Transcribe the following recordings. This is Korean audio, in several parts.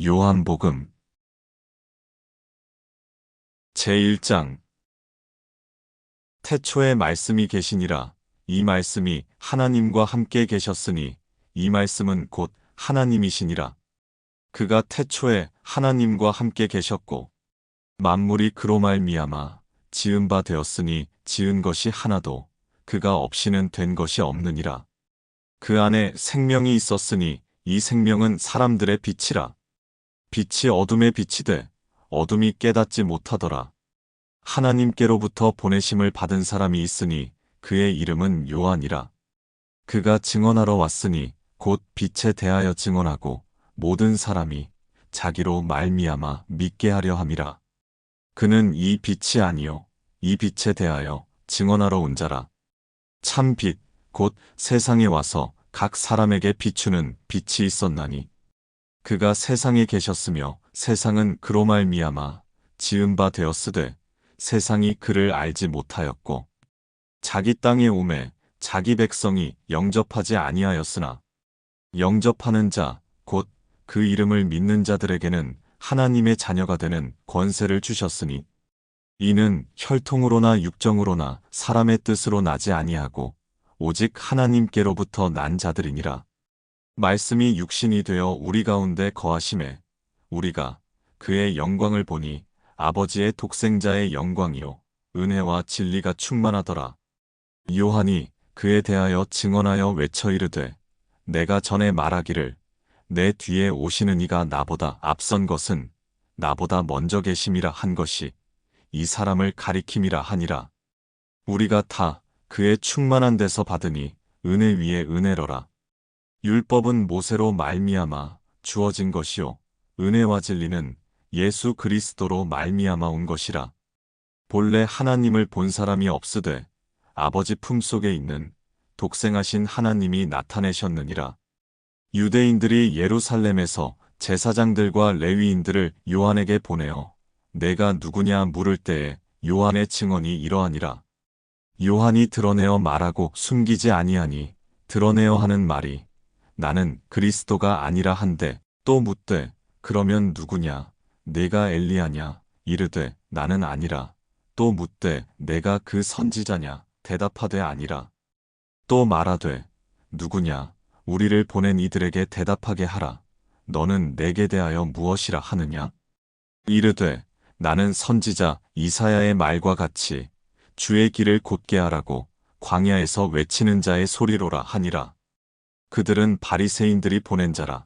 요한복음 제1장. 태초에 말씀이 계시니라. 이 말씀이 하나님과 함께 계셨으니 이 말씀은 곧 하나님이시니라. 그가 태초에 하나님과 함께 계셨고 만물이 그로 말미암아 지은 바 되었으니 지은 것이 하나도 그가 없이는 된 것이 없느니라. 그 안에 생명이 있었으니 이 생명은 사람들의 빛이라. 빛이 어둠에 비치되 어둠이 깨닫지 못하더라. 하나님께로부터 보내심을 받은 사람이 있으니 그의 이름은 요한이라. 그가 증언하러 왔으니 곧 빛에 대하여 증언하고 모든 사람이 자기로 말미암아 믿게 하려 함이라. 그는 이 빛이 아니요 이 빛에 대하여 증언하러 온 자라. 참 빛, 곧 세상에 와서 각 사람에게 비추는 빛이 있었나니 그가 세상에 계셨으며 세상은 그로 말미암아 지은 바 되었으되 세상이 그를 알지 못하였고 자기 땅에 오매 자기 백성이 영접하지 아니하였으나 영접하는 자 곧 그 이름을 믿는 자들에게는 하나님의 자녀가 되는 권세를 주셨으니 이는 혈통으로나 육정으로나 사람의 뜻으로 나지 아니하고 오직 하나님께로부터 난 자들이니라. 말씀이 육신이 되어 우리 가운데 거하심에 우리가 그의 영광을 보니 아버지의 독생자의 영광이요 은혜와 진리가 충만하더라. 요한이 그에 대하여 증언하여 외쳐 이르되 내가 전에 말하기를 내 뒤에 오시는 이가 나보다 앞선 것은 나보다 먼저 계심이라 한 것이 이 사람을 가리킴이라 하니라. 우리가 다 그의 충만한 데서 받으니 은혜 위에 은혜로라. 율법은 모세로 말미암아 주어진 것이요 은혜와 진리는 예수 그리스도로 말미암아 온 것이라. 본래 하나님을 본 사람이 없으되 아버지 품속에 있는 독생하신 하나님이 나타내셨느니라. 유대인들이 예루살렘에서 제사장들과 레위인들을 요한에게 보내어 내가 누구냐 물을 때에 요한의 증언이 이러하니라. 요한이 드러내어 말하고 숨기지 아니하니 드러내어 하는 말이 나는 그리스도가 아니라 한데 또 묻되 그러면 누구냐 내가 엘리야냐 이르되 나는 아니라. 또 묻되 내가 그 선지자냐 대답하되 아니라. 또 말하되 누구냐 우리를 보낸 이들에게 대답하게 하라. 너는 내게 대하여 무엇이라 하느냐. 이르되 나는 선지자 이사야의 말과 같이 주의 길을 곧게 하라고 광야에서 외치는 자의 소리로라 하니라. 그들은 바리새인들이 보낸 자라.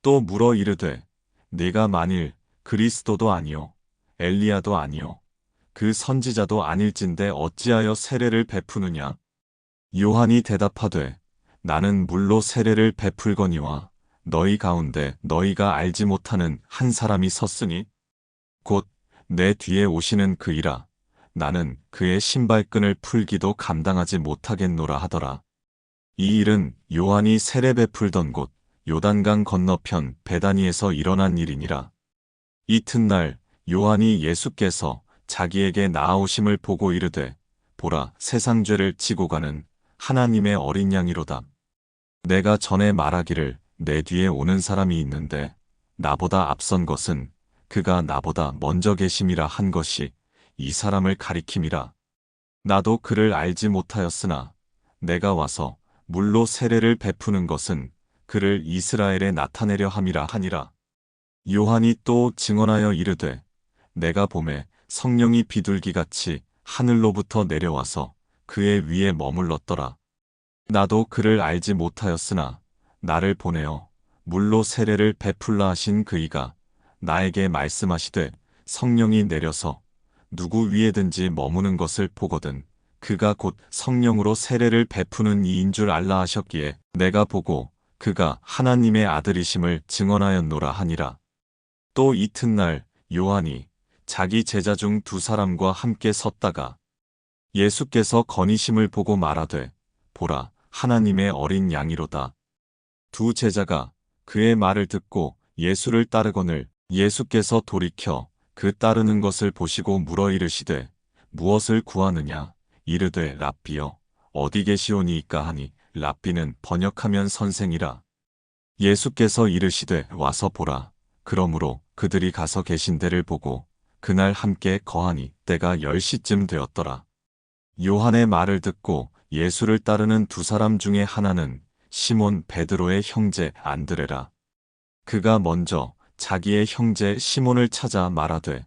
또 물어 이르되 네가 만일 그리스도도 아니요 엘리야도 아니요 그 선지자도 아닐진대 어찌하여 세례를 베푸느냐. 요한이 대답하되 나는 물로 세례를 베풀거니와 너희 가운데 너희가 알지 못하는 한 사람이 섰으니 곧 내 뒤에 오시는 그이라. 나는 그의 신발끈을 풀기도 감당하지 못하겠노라 하더라. 이 일은 요한이 세례 베풀던 곳 요단강 건너편 베다니에서 일어난 일이니라. 이튿날 요한이 예수께서 자기에게 나아오심을 보고 이르되 보라 세상 죄를 지고 가는 하나님의 어린 양이로다. 내가 전에 말하기를 내 뒤에 오는 사람이 있는데 나보다 앞선 것은 그가 나보다 먼저 계심이라 한 것이 이 사람을 가리킴이라. 나도 그를 알지 못하였으나 내가 와서 물로 세례를 베푸는 것은 그를 이스라엘에 나타내려 함이라 하니라. 요한이 또 증언하여 이르되 내가 보매 성령이 비둘기같이 하늘로부터 내려와서 그의 위에 머물렀더라. 나도 그를 알지 못하였으나 나를 보내어 물로 세례를 베풀라 하신 그이가 나에게 말씀하시되 성령이 내려서 누구 위에든지 머무는 것을 보거든 그가 곧 성령으로 세례를 베푸는 이인 줄 알라 하셨기에 내가 보고 그가 하나님의 아들이심을 증언하였노라 하니라. 또 이튿날 요한이 자기 제자 중 두 사람과 함께 섰다가 예수께서 거니심을 보고 말하되 보라 하나님의 어린 양이로다. 두 제자가 그의 말을 듣고 예수를 따르거늘 예수께서 돌이켜 그 따르는 것을 보시고 물어 이르시되 무엇을 구하느냐. 이르되 랍비여 어디 계시오니이까 하니 랍비는 번역하면 선생이라. 예수께서 이르시되 와서 보라. 그러므로 그들이 가서 계신 데를 보고 그날 함께 거하니 때가 10시쯤 되었더라. 요한의 말을 듣고 예수를 따르는 두 사람 중에 하나는 시몬 베드로의 형제 안드레라. 그가 먼저 자기의 형제 시몬을 찾아 말하되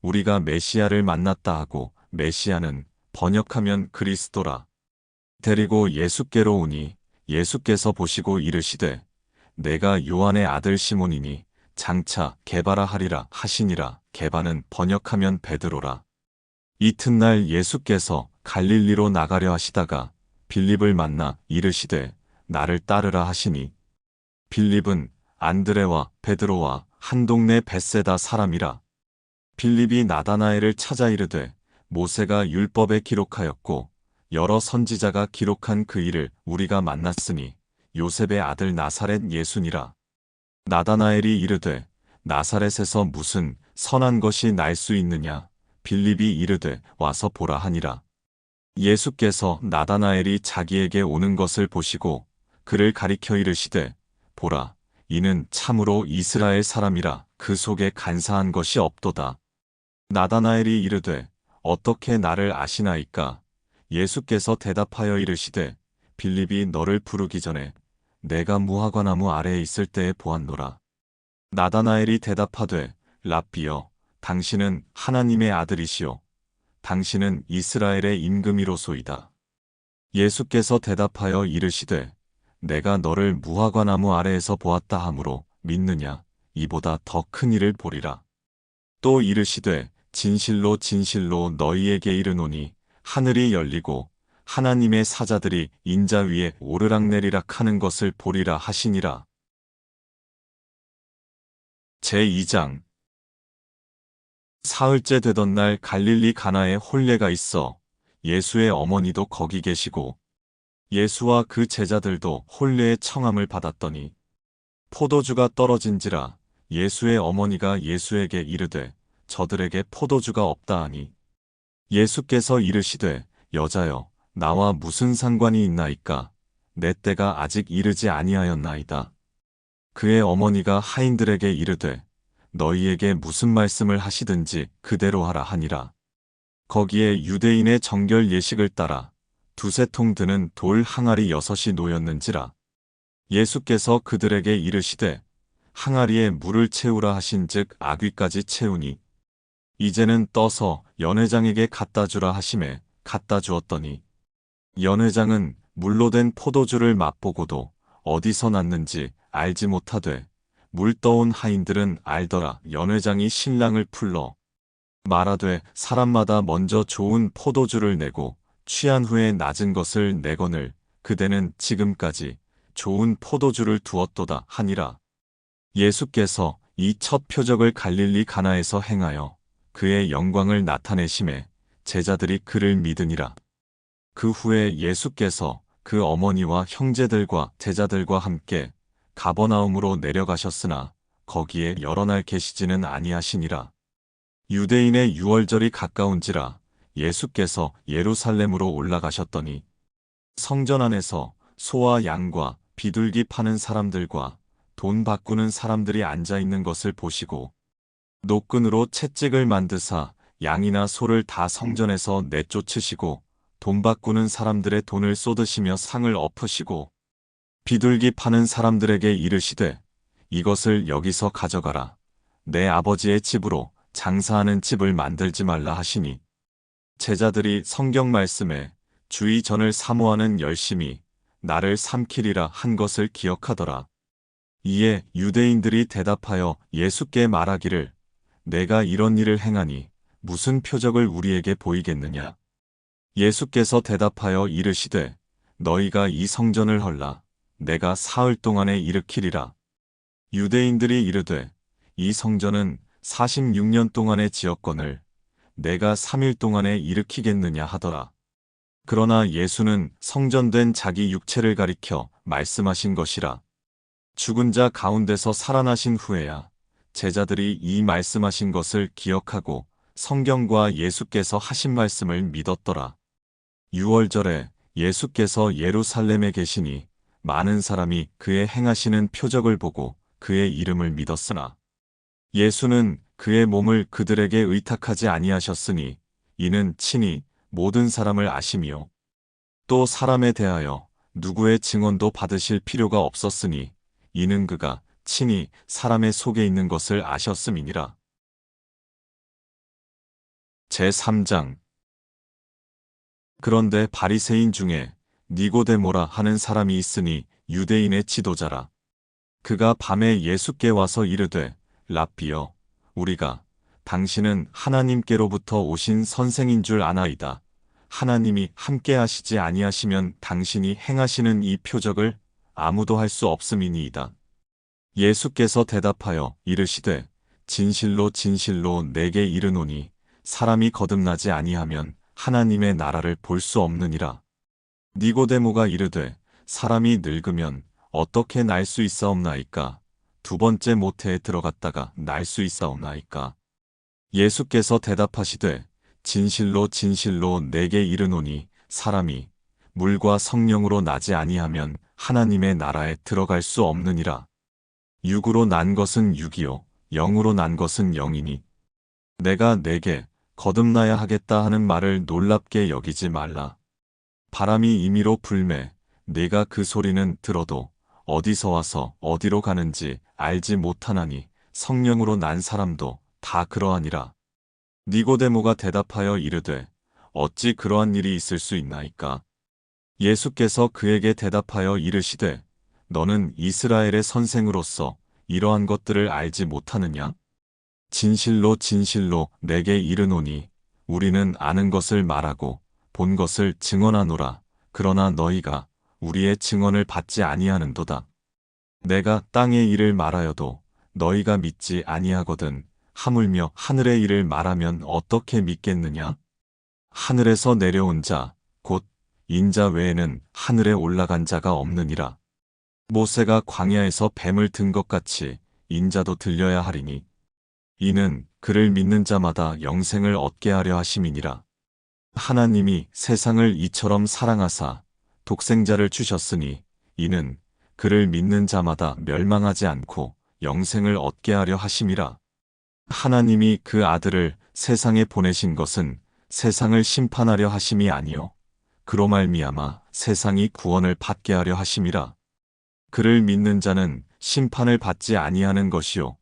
우리가 메시아를 만났다 하고, 메시아는 번역하면 그리스도라. 데리고 예수께로 오니 예수께서 보시고 이르시되 내가 요한의 아들 시몬이니 장차 게바라 하리라 하시니라. 게바는 번역하면 베드로라. 이튿날 예수께서 갈릴리로 나가려 하시다가 빌립을 만나 이르시되 나를 따르라 하시니, 빌립은 안드레와 베드로와 한 동네 벳세다 사람이라. 빌립이 나다나엘을 찾아 이르되 모세가 율법에 기록하였고 여러 선지자가 기록한 그 일을 우리가 만났으니 요셉의 아들 나사렛 예수니라. 나다나엘이 이르되 나사렛에서 무슨 선한 것이 날 수 있느냐. 빌립이 이르되 와서 보라 하니라. 예수께서 나다나엘이 자기에게 오는 것을 보시고 그를 가리켜 이르시되 보라, 이는 참으로 이스라엘 사람이라. 그 속에 간사한 것이 없도다. 나다나엘이 이르되 어떻게 나를 아시나이까. 예수께서 대답하여 이르시되 빌립이 너를 부르기 전에 내가 무화과나무 아래에 있을 때에 보았노라. 나다나엘이 대답하되 랍비여, 당신은 하나님의 아들이시오. 당신은 이스라엘의 임금이로소이다. 예수께서 대답하여 이르시되 내가 너를 무화과나무 아래에서 보았다 하므로 믿느냐. 이보다 더 큰 일을 보리라. 또 이르시되 진실로 진실로 너희에게 이르노니 하늘이 열리고 하나님의 사자들이 인자 위에 오르락내리락 하는 것을 보리라 하시니라. 제2장. 사흘째 되던 날 갈릴리 가나에 혼례가 있어 예수의 어머니도 거기 계시고 예수와 그 제자들도 혼례의 청함을 받았더니 포도주가 떨어진지라. 예수의 어머니가 예수에게 이르되 저들에게 포도주가 없다 하니, 예수께서 이르시되 여자여, 나와 무슨 상관이 있나이까. 내 때가 아직 이르지 아니하였나이다. 그의 어머니가 하인들에게 이르되 너희에게 무슨 말씀을 하시든지 그대로 하라 하니라. 거기에 유대인의 정결 예식을 따라 두세 통 드는 돌 항아리 6이 놓였는지라. 예수께서 그들에게 이르시되 항아리에 물을 채우라 하신즉 아귀까지 채우니 이제는 떠서 연회장에게 갖다 주라 하시매 갖다 주었더니, 연회장은 물로 된 포도주를 맛보고도 어디서 났는지 알지 못하되 물 떠온 하인들은 알더라. 연회장이 신랑을 불러 말하되 사람마다 먼저 좋은 포도주를 내고 취한 후에 낮은 것을 내거늘 그대는 지금까지 좋은 포도주를 두었도다 하니라. 예수께서 이 첫 표적을 갈릴리 가나에서 행하여 그의 영광을 나타내심에 제자들이 그를 믿으니라. 그 후에 예수께서 그 어머니와 형제들과 제자들과 함께 가버나움으로 내려가셨으나 거기에 여러 날 계시지는 아니하시니라. 유대인의 유월절이 가까운지라 예수께서 예루살렘으로 올라가셨더니 성전 안에서 소와 양과 비둘기 파는 사람들과 돈 바꾸는 사람들이 앉아 있는 것을 보시고 노끈으로 채찍을 만드사 양이나 소를 다 성전에서 내쫓으시고 돈 바꾸는 사람들의 돈을 쏟으시며 상을 엎으시고 비둘기 파는 사람들에게 이르시되 이것을 여기서 가져가라. 내 아버지의 집으로 장사하는 집을 만들지 말라 하시니, 제자들이 성경 말씀에 주의 전을 사모하는 열심이 나를 삼키리라 한 것을 기억하더라. 이에 유대인들이 대답하여 예수께 말하기를 내가 이런 일을 행하니 무슨 표적을 우리에게 보이겠느냐. 예수께서 대답하여 이르시되 너희가 이 성전을 헐라. 내가 사흘 동안에 일으키리라. 유대인들이 이르되 이 성전은 46년 동안에 지었거늘 내가 3일 동안에 일으키겠느냐 하더라. 그러나 예수는 성전된 자기 육체를 가리켜 말씀하신 것이라. 죽은 자 가운데서 살아나신 후에야 제자들이 이 말씀하신 것을 기억하고 성경과 예수께서 하신 말씀을 믿었더라. 유월절에 예수께서 예루살렘에 계시니 많은 사람이 그의 행하시는 표적을 보고 그의 이름을 믿었으나 예수는 그의 몸을 그들에게 의탁하지 아니하셨으니 이는 친히 모든 사람을 아심이요 또 사람에 대하여 누구의 증언도 받으실 필요가 없었으니 이는 그가 친히 사람의 속에 있는 것을 아셨음이니라. 제3장. 그런데 바리새인 중에 니고데모라 하는 사람이 있으니 유대인의 지도자라. 그가 밤에 예수께 와서 이르되 랍비여 우리가 당신은 하나님께로부터 오신 선생인 줄 아나이다. 하나님이 함께 하시지 아니하시면 당신이 행하시는 이 표적을 아무도 할 수 없음이니이다. 예수께서 대답하여 이르시되 진실로 진실로 내게 이르노니 사람이 거듭나지 아니하면 하나님의 나라를 볼 수 없느니라. 니고데모가 이르되 사람이 늙으면 어떻게 날 수 있사옵나이까? 두 번째 모태에 들어갔다가 날 수 있사옵나이까? 예수께서 대답하시되 진실로 진실로 내게 이르노니 사람이 물과 성령으로 나지 아니하면 하나님의 나라에 들어갈 수 없느니라. 육으로 난 것은 육이요 영으로 난 것은 영이니 내가 내게 거듭나야 하겠다 하는 말을 놀랍게 여기지 말라. 바람이 임의로 불매 네가 그 소리는 들어도 어디서 와서 어디로 가는지 알지 못하나니 성령으로 난 사람도 다 그러하니라. 니고데모가 대답하여 이르되 어찌 그러한 일이 있을 수 있나이까? 예수께서 그에게 대답하여 이르시되 너는 이스라엘의 선생으로서 이러한 것들을 알지 못하느냐? 진실로 진실로 내게 이르노니 우리는 아는 것을 말하고 본 것을 증언하노라. 그러나 너희가 우리의 증언을 받지 아니하는도다. 내가 땅의 일을 말하여도 너희가 믿지 아니하거든 하물며 하늘의 일을 말하면 어떻게 믿겠느냐? 하늘에서 내려온 자, 곧 인자 외에는 하늘에 올라간 자가 없느니라. 모세가 광야에서 뱀을 든 것 같이 인자도 들려야 하리니 이는 그를 믿는 자마다 영생을 얻게 하려 하심이니라. 하나님이 세상을 이처럼 사랑하사 독생자를 주셨으니 이는 그를 믿는 자마다 멸망하지 않고 영생을 얻게 하려 하심이라. 하나님이 그 아들을 세상에 보내신 것은 세상을 심판하려 하심이 아니요 그로 말미암아 세상이 구원을 받게 하려 하심이라. 그를 믿는 자는 심판을 받지 아니하는 것이요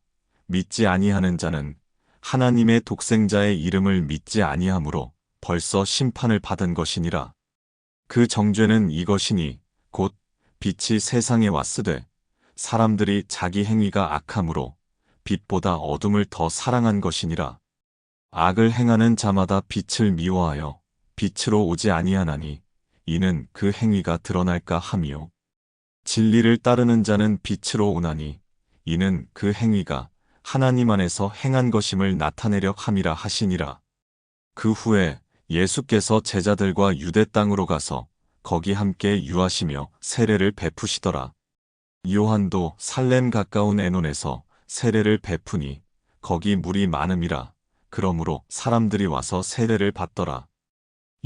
믿지 아니하는 자는 하나님의 독생자의 이름을 믿지 아니하므로 벌써 심판을 받은 것이니라. 그 정죄는 이것이니 곧 빛이 세상에 왔으되 사람들이 자기 행위가 악함으로 빛보다 어둠을 더 사랑한 것이니라. 악을 행하는 자마다 빛을 미워하여 빛으로 오지 아니하나니 이는 그 행위가 드러날까 함이요 진리를 따르는 자는 빛으로 오나니 이는 그 행위가 하나님 안에서 행한 것임을 나타내려 함이라 하시니라. 그 후에 예수께서 제자들과 유대 땅으로 가서 거기 함께 유하시며 세례를 베푸시더라. 요한도 살렘 가까운 에논에서 세례를 베푸니 거기 물이 많음이라. 그러므로 사람들이 와서 세례를 받더라.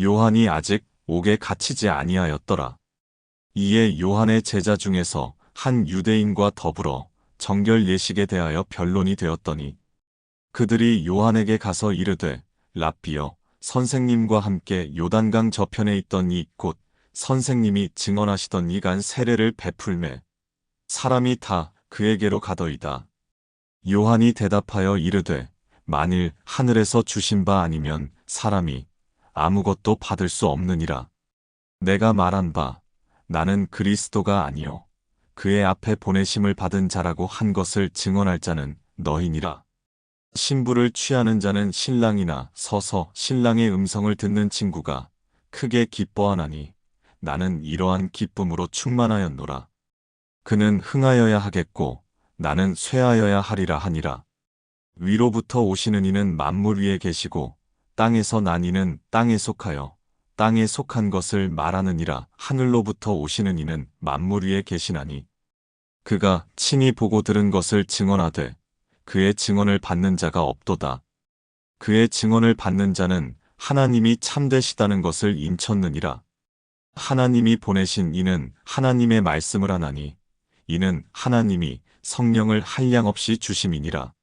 요한이 아직 옥에 갇히지 아니하였더라. 이에 요한의 제자 중에서 한 유대인과 더불어 정결 예식에 대하여 변론이 되었더니 그들이 요한에게 가서 이르되 랍비여 선생님과 함께 요단강 저편에 있던 이 곧 선생님이 증언하시던 이간 세례를 베풀매 사람이 다 그에게로 가더이다. 요한이 대답하여 이르되 만일 하늘에서 주신 바 아니면 사람이 아무것도 받을 수 없느니라. 내가 말한 바 나는 그리스도가 아니요 그의 앞에 보내심을 받은 자라고 한 것을 증언할 자는 너희니라. 신부를 취하는 자는 신랑이나 서서 신랑의 음성을 듣는 친구가 크게 기뻐하나니 나는 이러한 기쁨으로 충만하였노라. 그는 흥하여야 하겠고 나는 쇠하여야 하리라 하니라. 위로부터 오시는 이는 만물 위에 계시고 땅에서 난 이는 땅에 속하여 땅에 속한 것을 말하느니라. 하늘로부터 오시는 이는 만물 위에 계시나니 그가 친히 보고 들은 것을 증언하되 그의 증언을 받는 자가 없도다. 그의 증언을 받는 자는 하나님이 참되시다는 것을 인쳤느니라. 하나님이 보내신 이는 하나님의 말씀을 하나니 이는 하나님이 성령을 한량없이 주심이니라.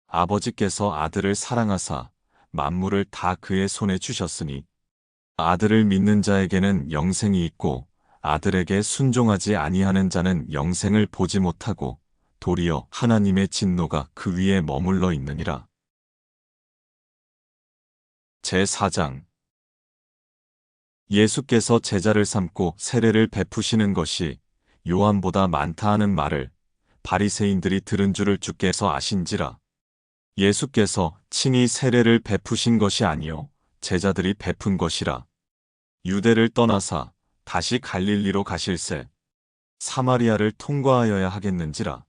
아버지께서 아들을 사랑하사 만물을 다 그의 손에 주셨으니 아들을 믿는 자에게는 영생이 있고 아들에게 순종하지 아니하는 자는 영생을 보지 못하고 도리어 하나님의 진노가 그 위에 머물러 있느니라. 제4장 예수께서 제자를 삼고 세례를 베푸시는 것이 요한보다 많다 하는 말을 바리새인들이 들은 줄을 주께서 아신지라. 예수께서 친히 세례를 베푸신 것이 아니요 제자들이 베푼 것이라. 유대를 떠나사 다시 갈릴리로 가실새 사마리아를 통과하여야 하겠는지라.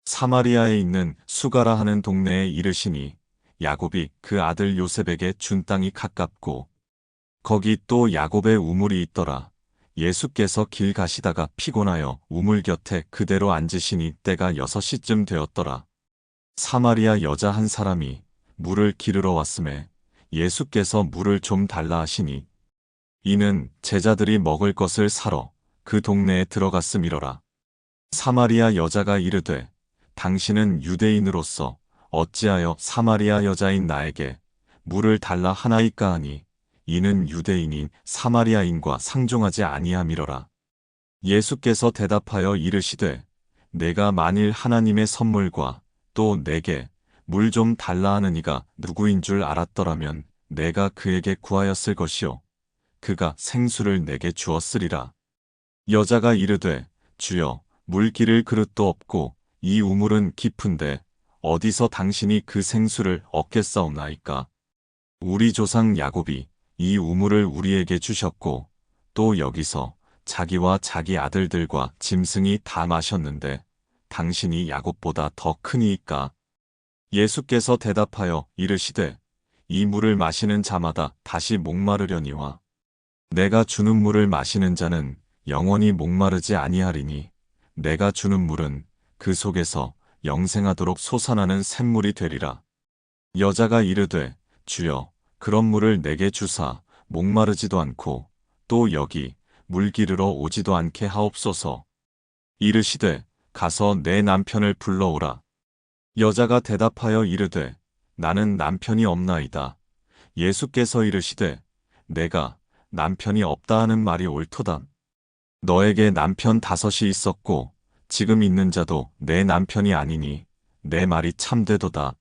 사마리아에 있는 수가라 하는 동네에 이르시니 야곱이 그 아들 요셉에게 준 땅이 가깝고 거기 또 야곱의 우물이 있더라. 예수께서 길 가시다가 피곤하여 우물 곁에 그대로 앉으시니 때가 6시쯤 되었더라. 사마리아 여자 한 사람이 물을 기르러 왔음에 예수께서 물을 좀 달라 하시니 이는 제자들이 먹을 것을 사러 그 동네에 들어갔음이로라. 사마리아 여자가 이르되 당신은 유대인으로서 어찌하여 사마리아 여자인 나에게 물을 달라 하나이까 하니 이는 유대인이 사마리아인과 상종하지 아니함이로라. 예수께서 대답하여 이르시되 내가 만일 하나님의 선물과 또 내게 물 좀 달라 하는 이가 누구인 줄 알았더라면 내가 그에게 구하였을 것이요 그가 생수를 내게 주었으리라. 여자가 이르되 주여 물 기를 그릇도 없고 이 우물은 깊은데 어디서 당신이 그 생수를 얻겠사옵나이까. 우리 조상 야곱이 이 우물을 우리에게 주셨고 또 여기서 자기와 자기 아들들과 짐승이 다 마셨는데 당신이 야곱보다 더 크니이까. 예수께서 대답하여 이르시되 이 물을 마시는 자마다 다시 목마르려니와 내가 주는 물을 마시는 자는 영원히 목마르지 아니하리니 내가 주는 물은 그 속에서 영생하도록 솟아나는 샘물이 되리라. 여자가 이르되 주여 그런 물을 내게 주사 목마르지도 않고 또 여기 물 기르러 오지도 않게 하옵소서. 이르시되 가서 내 남편을 불러오라. 여자가 대답하여 이르되 나는 남편이 없나이다. 예수께서 이르시되 내가 남편이 없다 하는 말이 옳도다. 너에게 남편 5이 있었고 지금 있는 자도 내 남편이 아니니 내 말이 참되도다.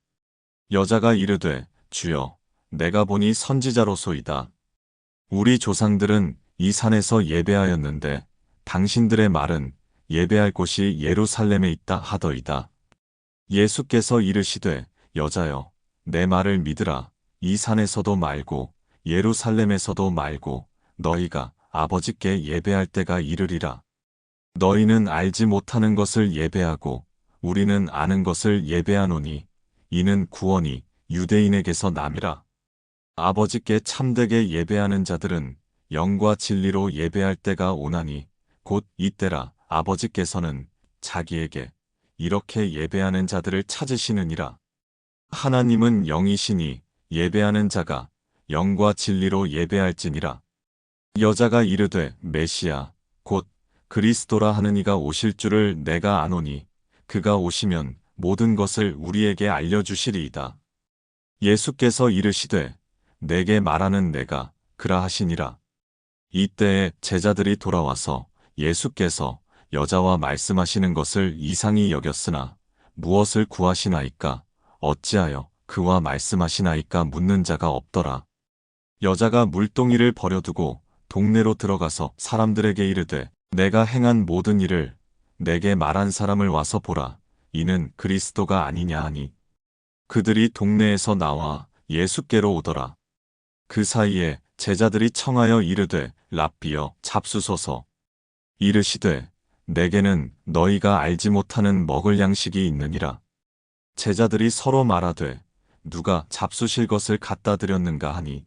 여자가 이르되 주여 내가 보니 선지자로소이다. 우리 조상들은 이 산에서 예배하였는데 당신들의 말은 예배할 곳이 예루살렘에 있다 하더이다. 예수께서 이르시되 여자여 내 말을 믿으라. 이 산에서도 말고 예루살렘에서도 말고 너희가 아버지께 예배할 때가 이르리라. 너희는 알지 못하는 것을 예배하고 우리는 아는 것을 예배하노니 이는 구원이 유대인에게서 남이라. 아버지께 참되게 예배하는 자들은 영과 진리로 예배할 때가 오나니 곧 이때라. 아버지께서는 자기에게 이렇게 예배하는 자들을 찾으시느니라. 하나님은 영이시니 예배하는 자가 영과 진리로 예배할지니라. 여자가 이르되 메시아 곧 그리스도라 하는 이가 오실 줄을 내가 아노니 그가 오시면 모든 것을 우리에게 알려주시리이다. 예수께서 이르시되 내게 말하는 내가 그라 하시니라. 이때에 제자들이 돌아와서 예수께서 여자와 말씀하시는 것을 이상히 여겼으나 무엇을 구하시나이까 어찌하여 그와 말씀하시나이까 묻는 자가 없더라. 여자가 물동이를 버려두고 동네로 들어가서 사람들에게 이르되 내가 행한 모든 일을 내게 말한 사람을 와서 보라. 이는 그리스도가 아니냐 하니 그들이 동네에서 나와 예수께로 오더라. 그 사이에 제자들이 청하여 이르되 랍비여 잡수소서. 이르시되 내게는 너희가 알지 못하는 먹을 양식이 있느니라. 제자들이 서로 말하되 누가 잡수실 것을 갖다 드렸는가 하니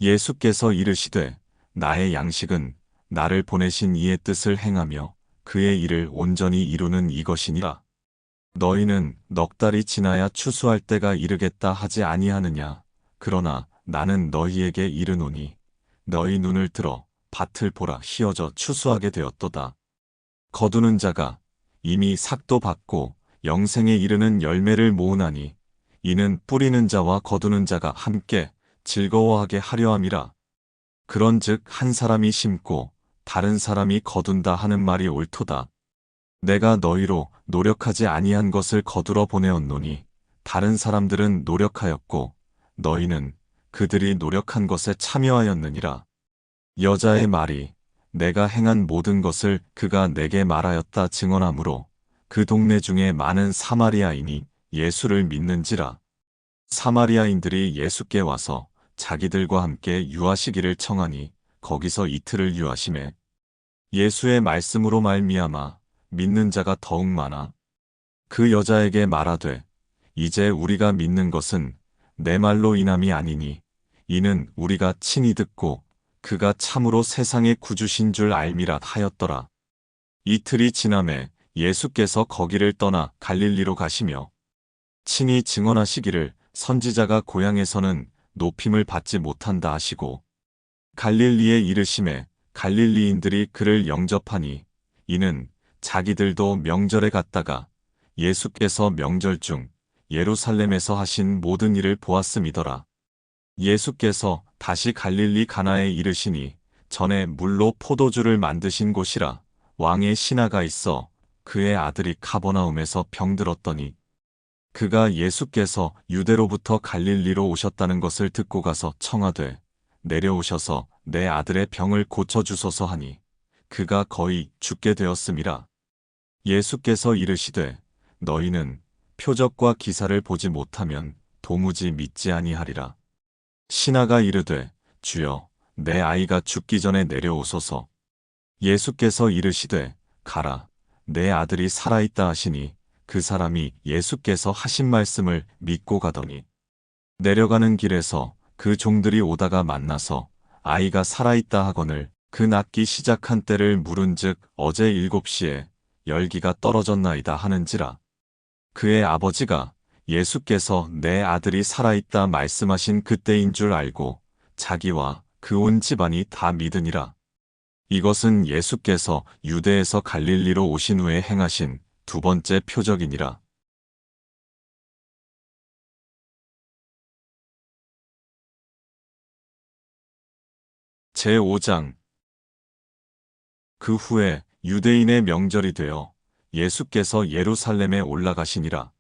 예수께서 이르시되 나의 양식은 나를 보내신 이의 뜻을 행하며 그의 일을 온전히 이루는 이것이니라. 너희는 넉 달이 지나야 추수할 때가 이르겠다 하지 아니하느냐. 그러나 나는 너희에게 이르노니 너희 눈을 들어 밭을 보라. 희어져 추수하게 되었도다. 거두는 자가 이미 삭도 받고 영생에 이르는 열매를 모으나니 이는 뿌리는 자와 거두는 자가 함께 즐거워하게 하려 함이라. 그런즉 한 사람이 심고 다른 사람이 거둔다 하는 말이 옳도다. 내가 너희로 노력하지 아니한 것을 거두러 보내었노니 다른 사람들은 노력하였고 너희는 그들이 노력한 것에 참여하였느니라. 여자의 말이 내가 행한 모든 것을 그가 내게 말하였다 증언하므로 그 동네 중에 많은 사마리아인이 예수를 믿는지라. 사마리아인들이 예수께 와서 자기들과 함께 유하시기를 청하니 거기서 이틀을 유하시매 예수의 말씀으로 말미암아 믿는 자가 더욱 많아. 그 여자에게 말하되 이제 우리가 믿는 것은 내 말로 인함이 아니니 이는 우리가 친히 듣고 그가 참으로 세상의 구주신 줄 알미라 하였더라. 이틀이 지남에 예수께서 거기를 떠나 갈릴리로 가시며 친히 증언하시기를 선지자가 고향에서는 높임을 받지 못한다 하시고 갈릴리에 이르심에 갈릴리인들이 그를 영접하니 이는 자기들도 명절에 갔다가 예수께서 명절 중 예루살렘에서 하신 모든 일을 보았음이더라. 예수께서 다시 갈릴리 가나에 이르시니 전에 물로 포도주를 만드신 곳이라. 왕의 신하가 있어 그의 아들이 카버나움에서 병들었더니 그가 예수께서 유대로부터 갈릴리로 오셨다는 것을 듣고 가서 청하되 내려오셔서 내 아들의 병을 고쳐주소서 하니 그가 거의 죽게 되었음이라. 예수께서 이르시되 너희는 표적과 기사를 보지 못하면 도무지 믿지 아니하리라. 신하가 이르되 주여 내 아이가 죽기 전에 내려오소서. 예수께서 이르시되 가라 내 아들이 살아있다 하시니 그 사람이 예수께서 하신 말씀을 믿고 가더니 내려가는 길에서 그 종들이 오다가 만나서 아이가 살아있다 하거늘 그 낫기 시작한 때를 물은즉 어제 7시에 열기가 떨어졌나이다 하는지라. 그의 아버지가 예수께서 내 아들이 살아있다 말씀하신 그때인 줄 알고 자기와 그 온 집안이 다 믿으니라. 이것은 예수께서 유대에서 갈릴리로 오신 후에 행하신 두 번째 표적이니라. 제5장. 그 후에 유대인의 명절이 되어 예수께서 예루살렘에 올라가시니라.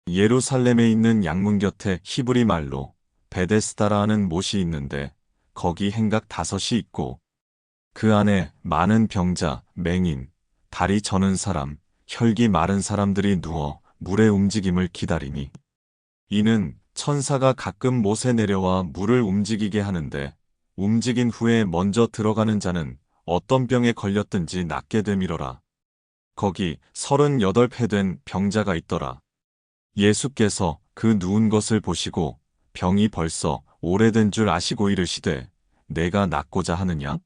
예루살렘에 있는 양문 곁에 히브리 말로 베데스다라 하는 못이 있는데 거기 행각 5이 있고 그 안에 많은 병자, 맹인, 다리 저는 사람, 혈기 마른 사람들이 누워 물의 움직임을 기다리니 이는 천사가 가끔 못에 내려와 물을 움직이게 하는데 움직인 후에 먼저 들어가는 자는 어떤 병에 걸렸든지 낫게 되미러라. 거기 38회 된 병자가 있더라. 예수께서 그 누운 것을 보시고 병이 벌써 오래된 줄 아시고 이르시되 내가 낫고자 하느냐?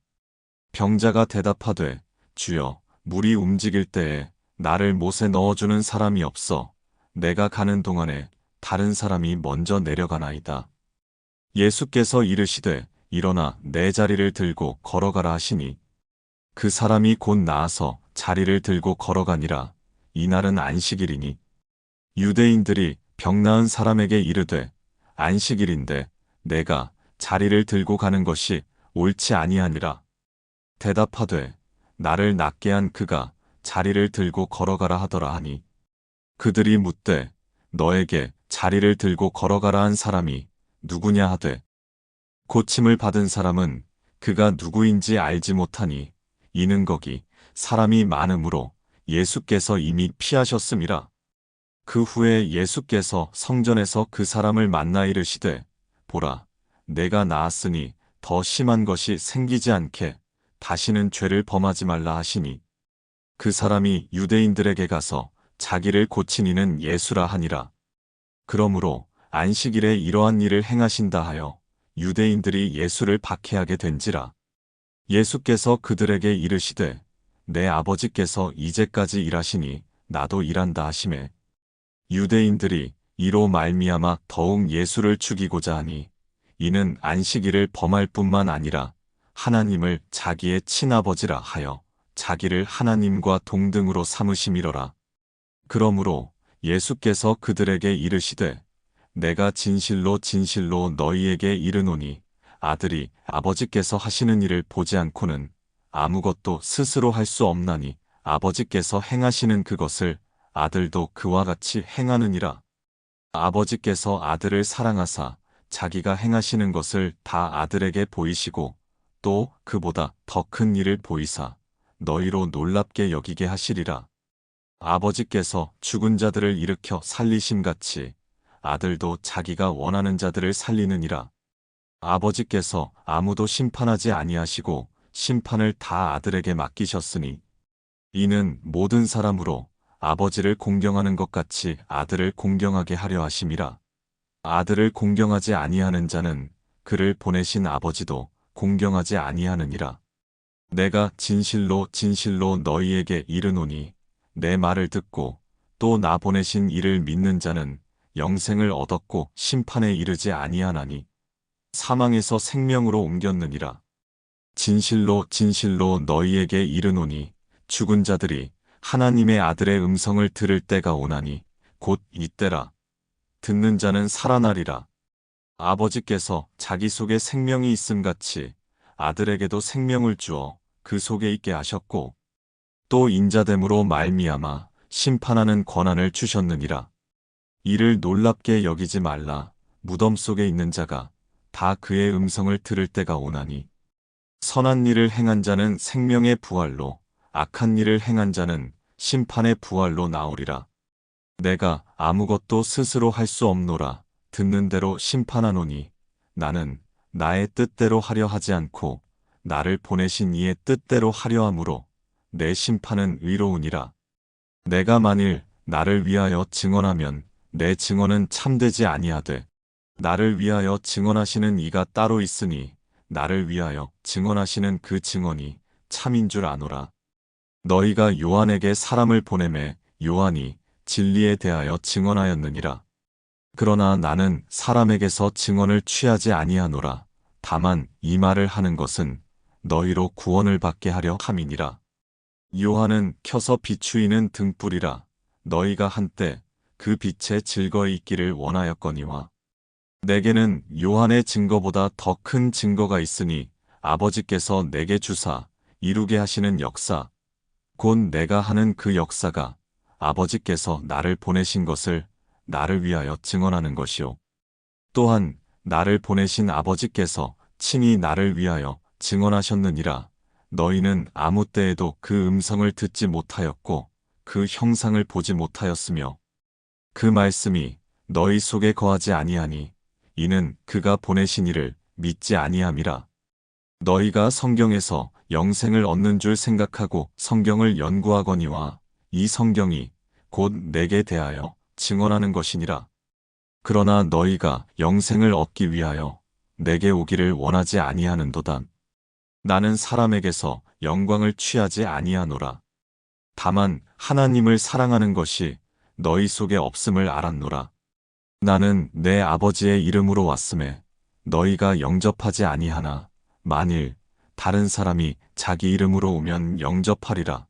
병자가 대답하되 주여 물이 움직일 때에 나를 못에 넣어주는 사람이 없어 내가 가는 동안에 다른 사람이 먼저 내려가나이다. 예수께서 이르시되 일어나 내 자리를 들고 걸어가라 하시니 그 사람이 곧 나아서 자리를 들고 걸어가니라. 이날은 안식일이니 유대인들이 병 나은 사람에게 이르되 안식일인데 내가 자리를 들고 가는 것이 옳지 아니하니라. 대답하되 나를 낫게 한 그가 자리를 들고 걸어가라 하더라 하니 그들이 묻되 너에게 자리를 들고 걸어가라 한 사람이 누구냐 하되 고침을 받은 사람은 그가 누구인지 알지 못하니 이는 거기 사람이 많으므로 예수께서 이미 피하셨음이라. 그 후에 예수께서 성전에서 그 사람을 만나 이르시되 보라 내가 나았으니 더 심한 것이 생기지 않게 다시는 죄를 범하지 말라 하시니 그 사람이 유대인들에게 가서 자기를 고친 이는 예수라 하니라. 그러므로 안식일에 이러한 일을 행하신다 하여 유대인들이 예수를 박해하게 된지라. 예수께서 그들에게 이르시되 내 아버지께서 이제까지 일하시니 나도 일한다 하시매 유대인들이 이로 말미암아 더욱 예수를 죽이고자 하니 이는 안식일을 범할 뿐만 아니라 하나님을 자기의 친아버지라 하여 자기를 하나님과 동등으로 삼으심이로라. 그러므로 예수께서 그들에게 이르시되 내가 진실로 진실로 너희에게 이르노니 아들이 아버지께서 하시는 일을 보지 않고는 아무것도 스스로 할 수 없나니 아버지께서 행하시는 그것을 아들도 그와 같이 행하느니라. 아버지께서 아들을 사랑하사 자기가 행하시는 것을 다 아들에게 보이시고 또 그보다 더 큰 일을 보이사 너희로 놀랍게 여기게 하시리라. 아버지께서 죽은 자들을 일으켜 살리심같이 아들도 자기가 원하는 자들을 살리느니라. 아버지께서 아무도 심판하지 아니하시고 심판을 다 아들에게 맡기셨으니 이는 모든 사람으로 아버지를 공경하는 것 같이 아들을 공경하게 하려 하심이라. 아들을 공경하지 아니하는 자는 그를 보내신 아버지도 공경하지 아니하느니라. 내가 진실로 진실로 너희에게 이르노니 내 말을 듣고 또 나 보내신 이를 믿는 자는 영생을 얻었고 심판에 이르지 아니하나니 사망에서 생명으로 옮겼느니라. 진실로 진실로 너희에게 이르노니 죽은 자들이 하나님의 아들의 음성을 들을 때가 오나니 곧 이때라. 듣는 자는 살아나리라. 아버지께서 자기 속에 생명이 있음같이 아들에게도 생명을 주어 그 속에 있게 하셨고 또 인자됨으로 말미암아 심판하는 권한을 주셨느니라. 이를 놀랍게 여기지 말라. 무덤 속에 있는 자가 다 그의 음성을 들을 때가 오나니 선한 일을 행한 자는 생명의 부활로 악한 일을 행한 자는 심판의 부활로 나오리라. 내가 아무것도 스스로 할 수 없노라. 듣는 대로 심판하노니 나는 나의 뜻대로 하려 하지 않고 나를 보내신 이의 뜻대로 하려 함으로 내 심판은 의로우니라. 내가 만일 나를 위하여 증언하면 내 증언은 참되지 아니하되 나를 위하여 증언하시는 이가 따로 있으니 나를 위하여 증언하시는 그 증언이 참인 줄 아노라. 너희가 요한에게 사람을 보내매 요한이 진리에 대하여 증언하였느니라. 그러나 나는 사람에게서 증언을 취하지 아니하노라. 다만 이 말을 하는 것은 너희로 구원을 받게 하려 함이니라. 요한은 켜서 비추이는 등불이라. 너희가 한때 그 빛에 즐거이 있기를 원하였거니와 내게는 요한의 증거보다 더 큰 증거가 있으니 아버지께서 내게 주사 이루게 하시는 역사 곧 내가 하는 그 역사가 아버지께서 나를 보내신 것을 나를 위하여 증언하는 것이요 또한 나를 보내신 아버지께서 친히 나를 위하여 증언하셨느니라. 너희는 아무 때에도 그 음성을 듣지 못하였고 그 형상을 보지 못하였으며 그 말씀이 너희 속에 거하지 아니하니 이는 그가 보내신 이를 믿지 아니함이라. 너희가 성경에서 영생을 얻는 줄 생각하고 성경을 연구하거니와 이 성경이 곧 내게 대하여 증언하는 것이니라. 그러나 너희가 영생을 얻기 위하여 내게 오기를 원하지 아니하는도다. 나는 사람에게서 영광을 취하지 아니하노라. 다만 하나님을 사랑하는 것이 너희 속에 없음을 알았노라. 나는 내 아버지의 이름으로 왔음에 너희가 영접하지 아니하나 만일 다른 사람이 자기 이름으로 오면 영접하리라.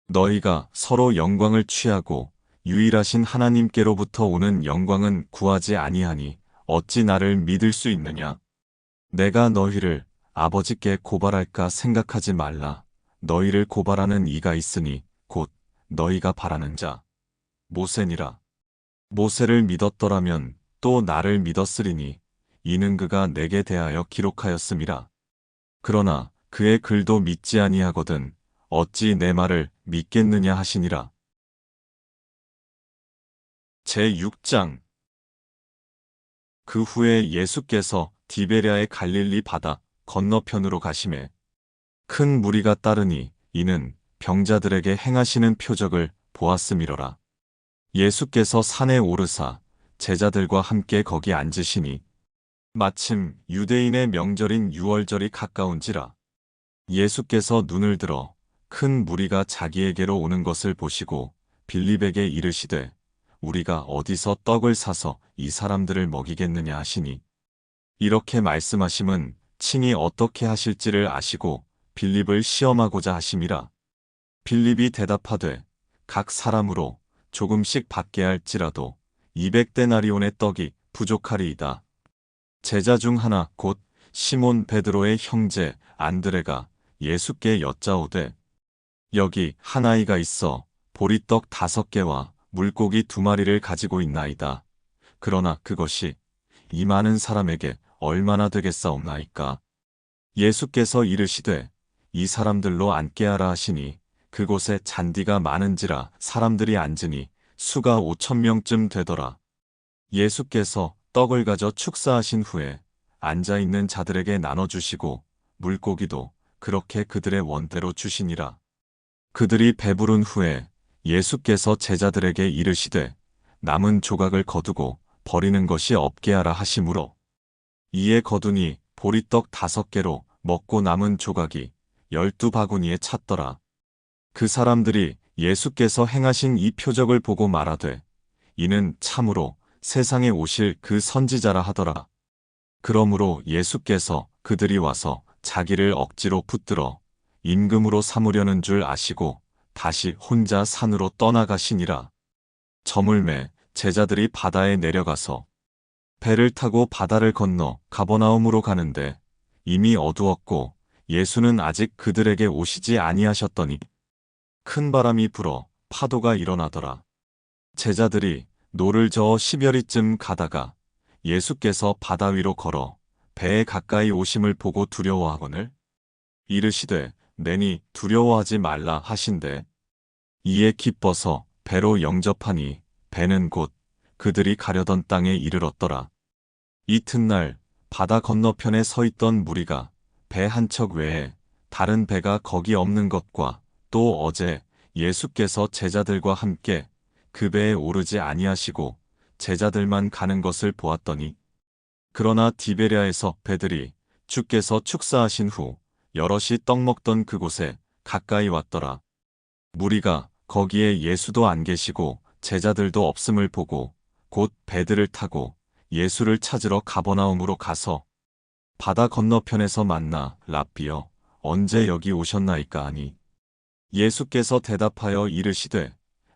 너희가 서로 영광을 취하고 유일하신 하나님께로부터 오는 영광은 구하지 아니하니 어찌 나를 믿을 수 있느냐? 내가 너희를 아버지께 고발할까 생각하지 말라. 너희를 고발하는 이가 있으니 곧 너희가 바라는 자 모세니라. 모세를 믿었더라면 또 나를 믿었으리니 이는 그가 내게 대하여 기록하였음이라. 그러나 그의 글도 믿지 아니하거든 어찌 내 말을 믿겠느냐 하시니라. 제6장 그 후에 예수께서 디베랴의 갈릴리 바다 건너편으로 가시매 큰 무리가 따르니 이는 병자들에게 행하시는 표적을 보았음이로라. 예수께서 산에 오르사 제자들과 함께 거기 앉으시니 마침 유대인의 명절인 유월절이 가까운지라. 예수께서 눈을 들어 큰 무리가 자기에게로 오는 것을 보시고 빌립에게 이르시되 우리가 어디서 떡을 사서 이 사람들을 먹이겠느냐 하시니 이렇게 말씀하심은 친히 어떻게 하실지를 아시고 빌립을 시험하고자 하심이라. 빌립이 대답하되 각 사람으로 조금씩 받게 할지라도 200데나리온의 떡이 부족하리이다. 제자 중 하나 곧 시몬 베드로의 형제 안드레가 예수께 여짜오되 여기 한 아이가 있어 보리떡 5개와 물고기 2마리를 가지고 있나이다. 그러나 그것이 이 많은 사람에게 얼마나 되겠사옵나이까. 예수께서 이르시되 이 사람들로 앉게 하라 하시니 그곳에 잔디가 많은지라 사람들이 앉으니 수가 5,000명쯤 되더라. 예수께서 떡을 가져 축사하신 후에 앉아있는 자들에게 나눠주시고 물고기도 그렇게 그들의 원대로 주시니라. 그들이 배부른 후에 예수께서 제자들에게 이르시되 남은 조각을 거두고 버리는 것이 없게 하라 하시므로 이에 거두니 보리떡 5개로 먹고 남은 조각이 12바구니에 찼더라. 그 사람들이 예수께서 행하신 이 표적을 보고 말하되 이는 참으로 세상에 오실 그 선지자라 하더라. 그러므로 예수께서 그들이 와서 자기를 억지로 붙들어 임금으로 삼으려는 줄 아시고 다시 혼자 산으로 떠나가시니라. 저물매 제자들이 바다에 내려가서 배를 타고 바다를 건너 가버나움으로 가는데 이미 어두웠고 예수는 아직 그들에게 오시지 아니하셨더니 큰 바람이 불어 파도가 일어나더라. 제자들이 노를 저어 10여리쯤 가다가 예수께서 바다 위로 걸어 배에 가까이 오심을 보고 두려워하거늘 이르시되 내니 두려워하지 말라 하신대 이에 기뻐서 배로 영접하니 배는 곧 그들이 가려던 땅에 이르렀더라. 이튿날 바다 건너편에 서 있던 무리가 배 한 척 외에 다른 배가 거기 없는 것과 또 어제 예수께서 제자들과 함께 그 배에 오르지 아니하시고 제자들만 가는 것을 보았더니 그러나 디베랴에서 배들이 주께서 축사하신 후 여럿이 떡 먹던 그곳에 가까이 왔더라. 무리가 거기에 예수도 안 계시고 제자들도 없음을 보고 곧 배들을 타고 예수를 찾으러 가버나움으로 가서 바다 건너편에서 만나 랍비여 언제 여기 오셨나이까 하니 예수께서 대답하여 이르시되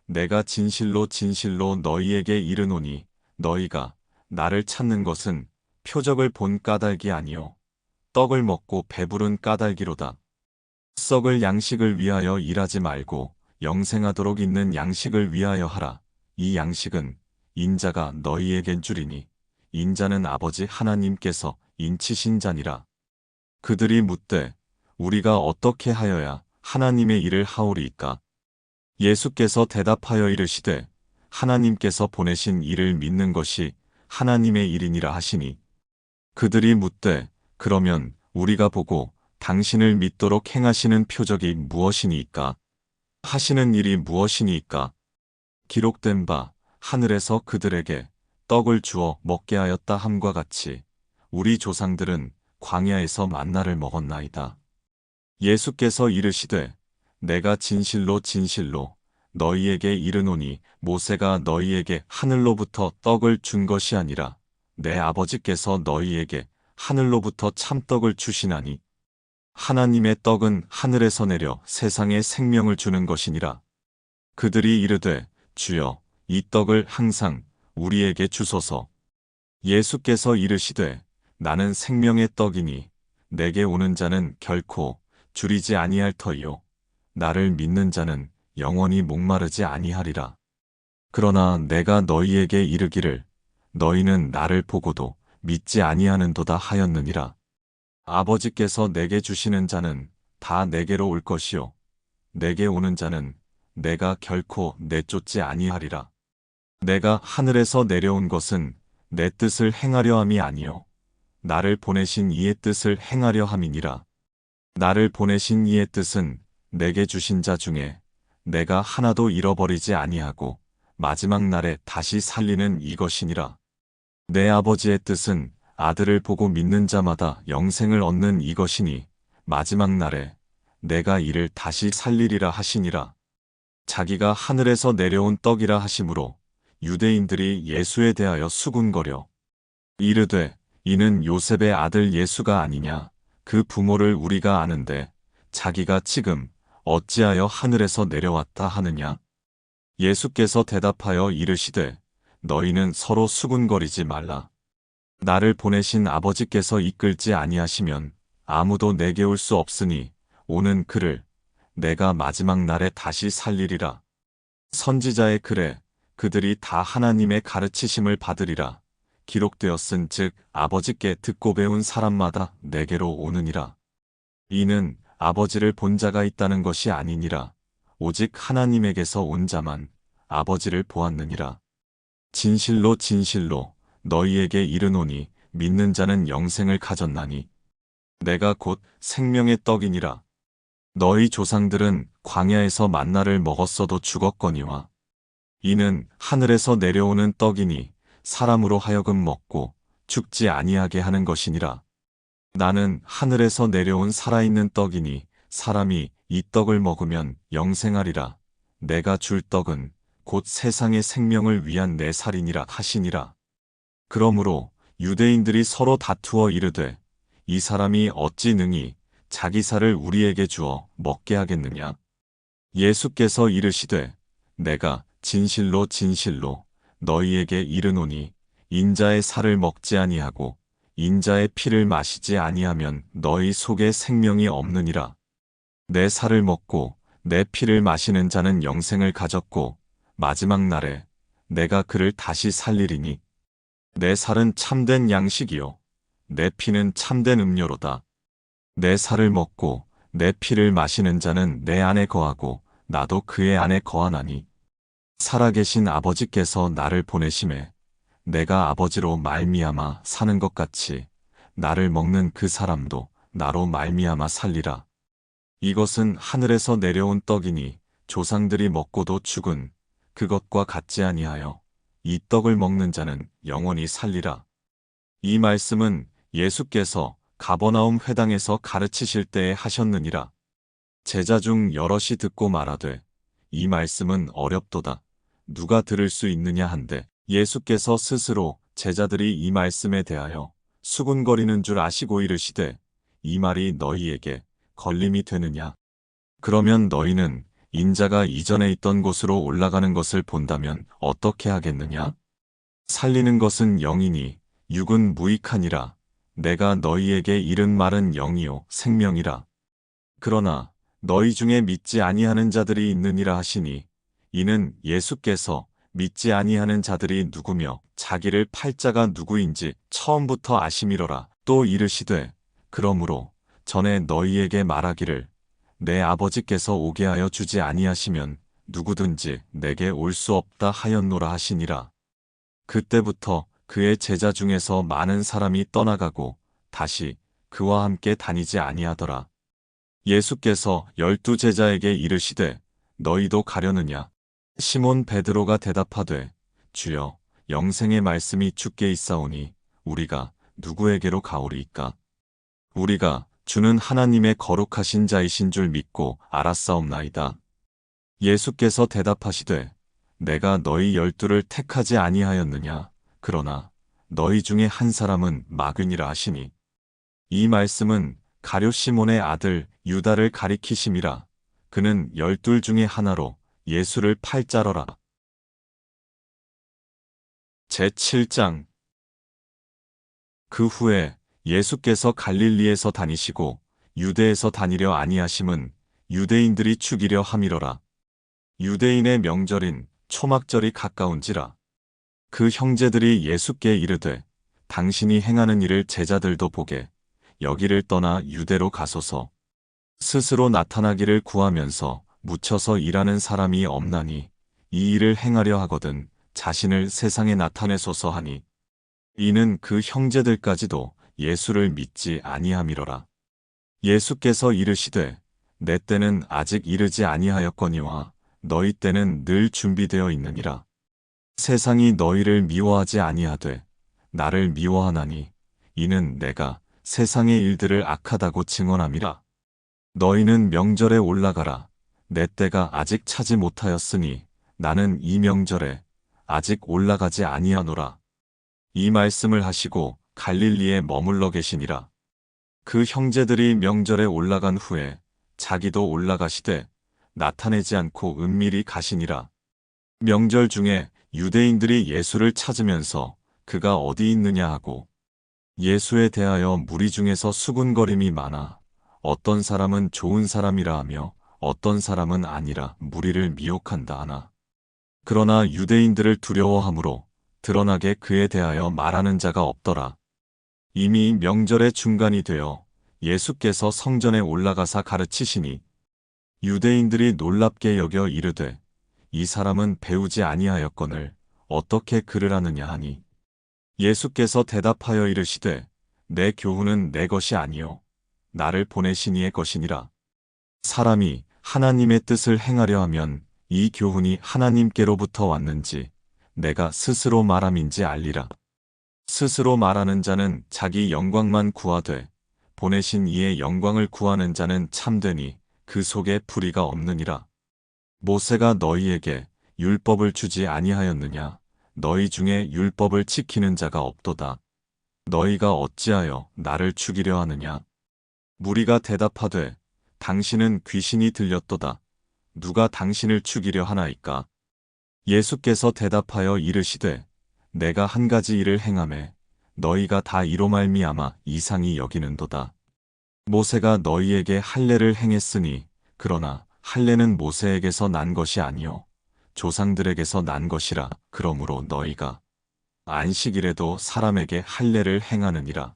내가 진실로 진실로 너희에게 이르노니 너희가 나를 찾는 것은 표적을 본 까닭이 아니요 떡을 먹고 배부른 까닭이로다. 썩을 양식을 위하여 일하지 말고 영생하도록 있는 양식을 위하여 하라. 이 양식은 인자가 너희에겐 주리니 인자는 아버지 하나님께서 인치신 자니라. 그들이 묻되 우리가 어떻게 하여야 하나님의 일을 하오리이까? 예수께서 대답하여 이르시되 하나님께서 보내신 이를 믿는 것이 하나님의 일이니라 하시니 그들이 묻되 그러면 우리가 보고 당신을 믿도록 행하시는 표적이 무엇이니이까? 하시는 일이 무엇이니이까? 기록된 바 하늘에서 그들에게 떡을 주어 먹게 하였다 함과 같이 우리 조상들은 광야에서 만나를 먹었나이다. 예수께서 이르시되 내가 진실로 진실로 너희에게 이르노니 모세가 너희에게 하늘로부터 떡을 준 것이 아니라 내 아버지께서 너희에게 하늘로부터 참떡을 주시나니 하나님의 떡은 하늘에서 내려 세상에 생명을 주는 것이니라. 그들이 이르되 주여 이 떡을 항상 우리에게 주소서. 예수께서 이르시되 나는 생명의 떡이니 내게 오는 자는 결코 줄이지 아니할 터이요 나를 믿는 자는 영원히 목마르지 아니하리라. 그러나 내가 너희에게 이르기를 너희는 나를 보고도 믿지 아니하는도다 하였느니라. 아버지께서 내게 주시는 자는 다 내게로 올 것이요 내게 오는 자는 내가 결코 내쫓지 아니하리라. 내가 하늘에서 내려온 것은 내 뜻을 행하려 함이 아니요 나를 보내신 이의 뜻을 행하려 함이니라. 나를 보내신 이의 뜻은 내게 주신 자 중에 내가 하나도 잃어버리지 아니하고 마지막 날에 다시 살리는 이것이니라. 내 아버지의 뜻은 아들을 보고 믿는 자마다 영생을 얻는 이것이니 마지막 날에 내가 이를 다시 살리리라 하시니라. 자기가 하늘에서 내려온 떡이라 하시므로 유대인들이 예수에 대하여 수군거려 이르되 이는 요셉의 아들 예수가 아니냐. 그 부모를 우리가 아는데 자기가 지금 어찌하여 하늘에서 내려왔다 하느냐. 예수께서 대답하여 이르시되 너희는 서로 수군거리지 말라. 나를 보내신 아버지께서 이끌지 아니하시면 아무도 내게 올 수 없으니 오는 그를 내가 마지막 날에 다시 살리리라. 선지자의 글에 그들이 다 하나님의 가르치심을 받으리라. 기록되었은즉 아버지께 듣고 배운 사람마다 내게로 오느니라. 이는 아버지를 본 자가 있다는 것이 아니니라. 오직 하나님에게서 온 자만 아버지를 보았느니라. 진실로 진실로 너희에게 이르노니 믿는 자는 영생을 가졌나니 내가 곧 생명의 떡이니라. 너희 조상들은 광야에서 만나를 먹었어도 죽었거니와 이는 하늘에서 내려오는 떡이니 사람으로 하여금 먹고 죽지 아니하게 하는 것이니라. 나는 하늘에서 내려온 살아있는 떡이니 사람이 이 떡을 먹으면 영생하리라. 내가 줄 떡은 곧 세상의 생명을 위한 내 살이니라 하시니라. 그러므로 유대인들이 서로 다투어 이르되 이 사람이 어찌 능히 자기 살을 우리에게 주어 먹게 하겠느냐. 예수께서 이르시되 내가 진실로 진실로 너희에게 이르노니 인자의 살을 먹지 아니하고 인자의 피를 마시지 아니하면 너희 속에 생명이 없느니라. 내 살을 먹고 내 피를 마시는 자는 영생을 가졌고 마지막 날에 내가 그를 다시 살리리니 내 살은 참된 양식이요 내 피는 참된 음료로다. 내 살을 먹고 내 피를 마시는 자는 내 안에 거하고 나도 그의 안에 거하나니 살아계신 아버지께서 나를 보내심에 내가 아버지로 말미암아 사는 것 같이 나를 먹는 그 사람도 나로 말미암아 살리라. 이것은 하늘에서 내려온 떡이니 조상들이 먹고도 죽은 그것과 같지 아니하여 이 떡을 먹는 자는 영원히 살리라. 이 말씀은 예수께서 가버나움 회당에서 가르치실 때에 하셨느니라. 제자 중 여럿이 듣고 말하되 이 말씀은 어렵도다. 누가 들을 수 있느냐 한데 예수께서 스스로 제자들이 이 말씀에 대하여 수군거리는 줄 아시고 이르시되 이 말이 너희에게 걸림이 되느냐. 그러면 너희는 인자가 이전에 있던 곳으로 올라가는 것을 본다면 어떻게 하겠느냐? 살리는 것은 영이니 육은 무익하니라. 내가 너희에게 이른 말은 영이요 생명이라. 그러나 너희 중에 믿지 아니하는 자들이 있느니라 하시니 이는 예수께서 믿지 아니하는 자들이 누구며 자기를 팔 자가 누구인지 처음부터 아심이로라. 또 이르시되 그러므로 전에 너희에게 말하기를 내 아버지께서 오게 하여 주지 아니하시면 누구든지 내게 올 수 없다 하였노라 하시니라. 그때부터 그의 제자 중에서 많은 사람이 떠나가고 다시 그와 함께 다니지 아니하더라. 예수께서 12 제자에게 이르시되 너희도 가려느냐? 시몬 베드로가 대답하되 주여 영생의 말씀이 주께 있사오니 우리가 누구에게로 가오리이까? 우리가 주는 하나님의 거룩하신 자이신 줄 믿고 알았사옵나이다. 예수께서 대답하시되 내가 너희 12를 택하지 아니하였느냐? 그러나 너희 중에 한 사람은 막으니라 하시니 이 말씀은 가룟 시몬의 아들 유다를 가리키심이라. 그는 12 중에 하나로 예수를 팔 자러라. 제7장. 그 후에 예수께서 갈릴리에서 다니시고 유대에서 다니려 아니하심은 유대인들이 죽이려 함이로라. 유대인의 명절인 초막절이 가까운지라. 그 형제들이 예수께 이르되 당신이 행하는 일을 제자들도 보게 여기를 떠나 유대로 가소서. 스스로 나타나기를 구하면서 묻혀서 일하는 사람이 없나니 이 일을 행하려 하거든 자신을 세상에 나타내소서 하니 이는 그 형제들까지도 예수를 믿지 아니함이로라. 예수께서 이르시되 내 때는 아직 이르지 아니하였거니와 너희 때는 늘 준비되어 있느니라. 세상이 너희를 미워하지 아니하되 나를 미워하나니 이는 내가 세상의 일들을 악하다고 증언함이라. 너희는 명절에 올라가라. 내 때가 아직 차지 못하였으니 나는 이 명절에 아직 올라가지 아니하노라. 이 말씀을 하시고 갈릴리에 머물러 계시니라. 그 형제들이 명절에 올라간 후에 자기도 올라가시되 나타내지 않고 은밀히 가시니라. 명절 중에 유대인들이 예수를 찾으면서 그가 어디 있느냐 하고 예수에 대하여 무리 중에서 수군거림이 많아 어떤 사람은 좋은 사람이라 하며 어떤 사람은 아니라 무리를 미혹한다 하나. 그러나 유대인들을 두려워함으로 드러나게 그에 대하여 말하는 자가 없더라. 이미 명절의 중간이 되어 예수께서 성전에 올라가사 가르치시니 유대인들이 놀랍게 여겨 이르되 이 사람은 배우지 아니하였거늘 어떻게 그를 아느냐 하니 예수께서 대답하여 이르시되 내 교훈은 내 것이 아니요 나를 보내신 이의 것이니라. 사람이 하나님의 뜻을 행하려 하면 이 교훈이 하나님께로부터 왔는지 내가 스스로 말함인지 알리라. 스스로 말하는 자는 자기 영광만 구하되 보내신 이의 영광을 구하는 자는 참되니 그 속에 불의가 없느니라. 모세가 너희에게 율법을 주지 아니하였느냐? 너희 중에 율법을 지키는 자가 없도다. 너희가 어찌하여 나를 죽이려 하느냐? 무리가 대답하되 당신은 귀신이 들렸도다. 누가 당신을 죽이려 하나이까? 예수께서 대답하여 이르시되 내가 한 가지 일을 행하매 너희가 다 이로 말미암아 이상히 여기는도다. 모세가 너희에게 할례를 행했으니 그러나 할례는 모세에게서 난 것이 아니요 조상들에게서 난 것이라. 그러므로 너희가 안식일에도 사람에게 할례를 행하느니라.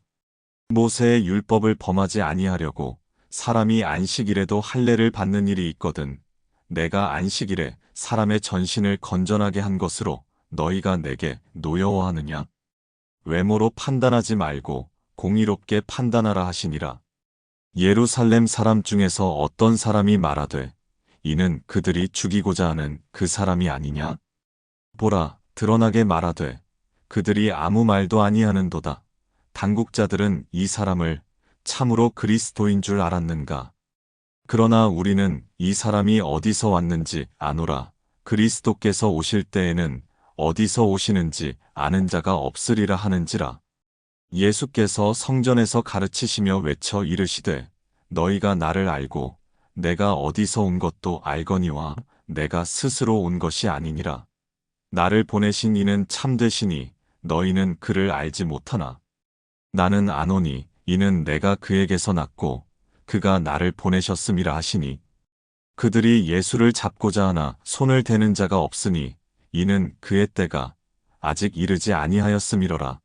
모세의 율법을 범하지 아니하려고 사람이 안식일에도 할례를 받는 일이 있거든 내가 안식일에 사람의 전신을 건전하게 한 것으로 너희가 내게 노여워하느냐? 외모로 판단하지 말고 공의롭게 판단하라 하시니라. 예루살렘 사람 중에서 어떤 사람이 말하되 이는 그들이 죽이고자 하는 그 사람이 아니냐? 보라, 드러나게 말하되 그들이 아무 말도 아니하는도다. 당국자들은 이 사람을 참으로 그리스도인 줄 알았는가? 그러나 우리는 이 사람이 어디서 왔는지 아노라. 그리스도께서 오실 때에는 어디서 오시는지 아는 자가 없으리라 하는지라. 예수께서 성전에서 가르치시며 외쳐 이르시되 너희가 나를 알고 내가 어디서 온 것도 알거니와 내가 스스로 온 것이 아니니라. 나를 보내신 이는 참되시니 너희는 그를 알지 못하나 나는 아노니 이는 내가 그에게서 났고 그가 나를 보내셨음이라 하시니 그들이 예수를 잡고자 하나 손을 대는 자가 없으니 이는 그의 때가 아직 이르지 아니하였음이로라.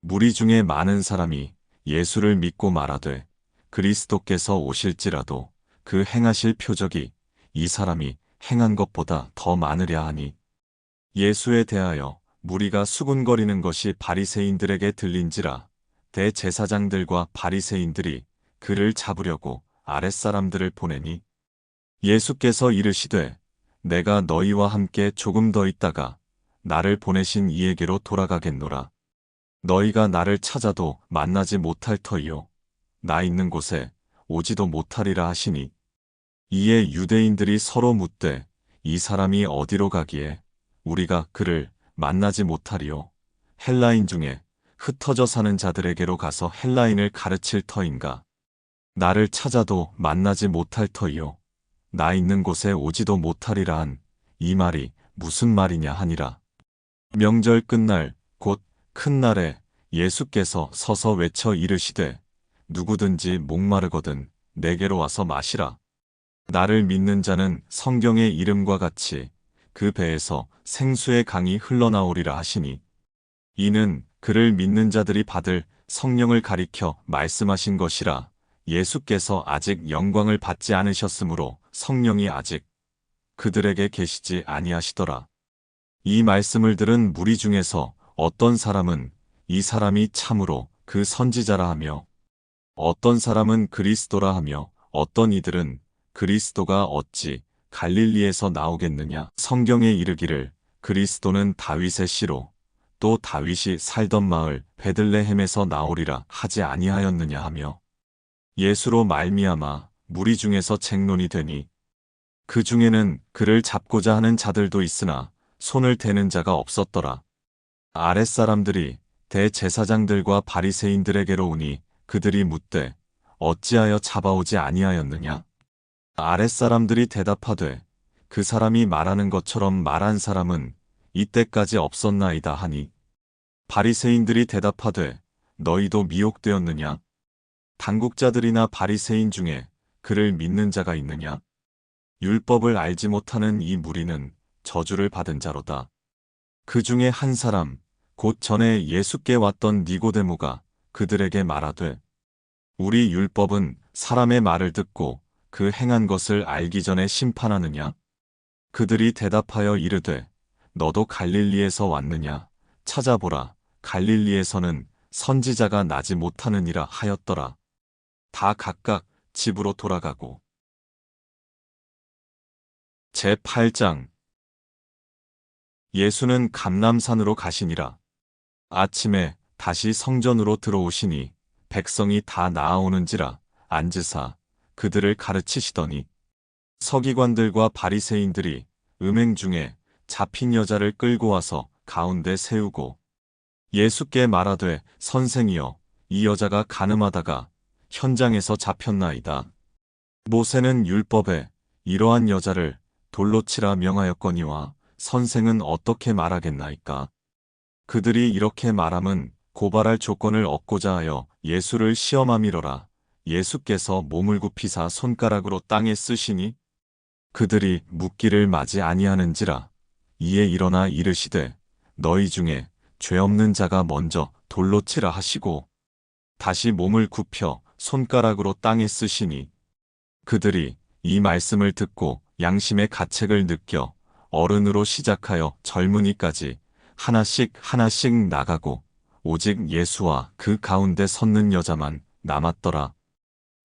무리 중에 많은 사람이 예수를 믿고 말하되 그리스도께서 오실지라도 그 행하실 표적이 이 사람이 행한 것보다 더 많으랴 하니 예수에 대하여 무리가 수군거리는 것이 바리새인들에게 들린지라. 대제사장들과 바리새인들이 그를 잡으려고 아랫사람들을 보내니 예수께서 이르시되 내가 너희와 함께 조금 더 있다가 나를 보내신 이에게로 돌아가겠노라. 너희가 나를 찾아도 만나지 못할 터이요 나 있는 곳에 오지도 못하리라 하시니 이에 유대인들이 서로 묻되 이 사람이 어디로 가기에 우리가 그를 만나지 못하리요? 헬라인 중에 흩어져 사는 자들에게로 가서 헬라인을 가르칠 터인가? 나를 찾아도 만나지 못할 터이요 나 있는 곳에 오지도 못하리라 한 이 말이 무슨 말이냐 하니라. 명절 끝날 곧 큰 날에 예수께서 서서 외쳐 이르시되 누구든지 목마르거든 내게로 와서 마시라. 나를 믿는 자는 성경의 이름과 같이 그 배에서 생수의 강이 흘러나오리라 하시니 이는 그를 믿는 자들이 받을 성령을 가리켜 말씀하신 것이라. 예수께서 아직 영광을 받지 않으셨으므로 성령이 아직 그들에게 계시지 아니하시더라. 이 말씀을 들은 무리 중에서 어떤 사람은 이 사람이 참으로 그 선지자라 하며 어떤 사람은 그리스도라 하며 어떤 이들은 그리스도가 어찌 갈릴리에서 나오겠느냐? 성경에 이르기를 그리스도는 다윗의 씨로 또 다윗이 살던 마을 베들레헴에서 나오리라 하지 아니하였느냐 하며 예수로 말미암아 무리 중에서 쟁론이 되니 그 중에는 그를 잡고자 하는 자들도 있으나 손을 대는 자가 없었더라. 아랫사람들이 대제사장들과 바리새인들에게로 오니 그들이 묻되 어찌하여 잡아오지 아니하였느냐? 아랫사람들이 대답하되 그 사람이 말하는 것처럼 말한 사람은 이때까지 없었나이다 하니 바리새인들이 대답하되 너희도 미혹되었느냐? 당국자들이나 바리새인 중에 그를 믿는 자가 있느냐? 율법을 알지 못하는 이 무리는 저주를 받은 자로다. 그 중에 한 사람, 곧 전에 예수께 왔던 니고데모가 그들에게 말하되, 우리 율법은 사람의 말을 듣고 그 행한 것을 알기 전에 심판하느냐? 그들이 대답하여 이르되, 너도 갈릴리에서 왔느냐? 찾아보라, 갈릴리에서는 선지자가 나지 못하느니라 하였더라. 다 각각 집으로 돌아가고. 제8장. 예수는 감람산으로 가시니라. 아침에 다시 성전으로 들어오시니 백성이 다 나아오는지라 앉으사 그들을 가르치시더니 서기관들과 바리새인들이 음행 중에 잡힌 여자를 끌고 와서 가운데 세우고 예수께 말하되, 선생이여, 이 여자가 간음하다가 현장에서 잡혔나이다. 모세는 율법에 이러한 여자를 돌로 치라 명하였거니와 선생은 어떻게 말하겠나이까? 그들이 이렇게 말함은 고발할 조건을 얻고자 하여 예수를 시험함이로라. 예수께서 몸을 굽히사 손가락으로 땅에 쓰시니 그들이 묻기를 마지 아니하는지라. 이에 일어나 이르시되, 너희 중에 죄 없는 자가 먼저 돌로 치라 하시고 다시 몸을 굽혀 손가락으로 땅에 쓰시니 그들이 이 말씀을 듣고 양심의 가책을 느껴 어른으로 시작하여 젊은이까지 하나씩 하나씩 나가고 오직 예수와 그 가운데 섰는 여자만 남았더라.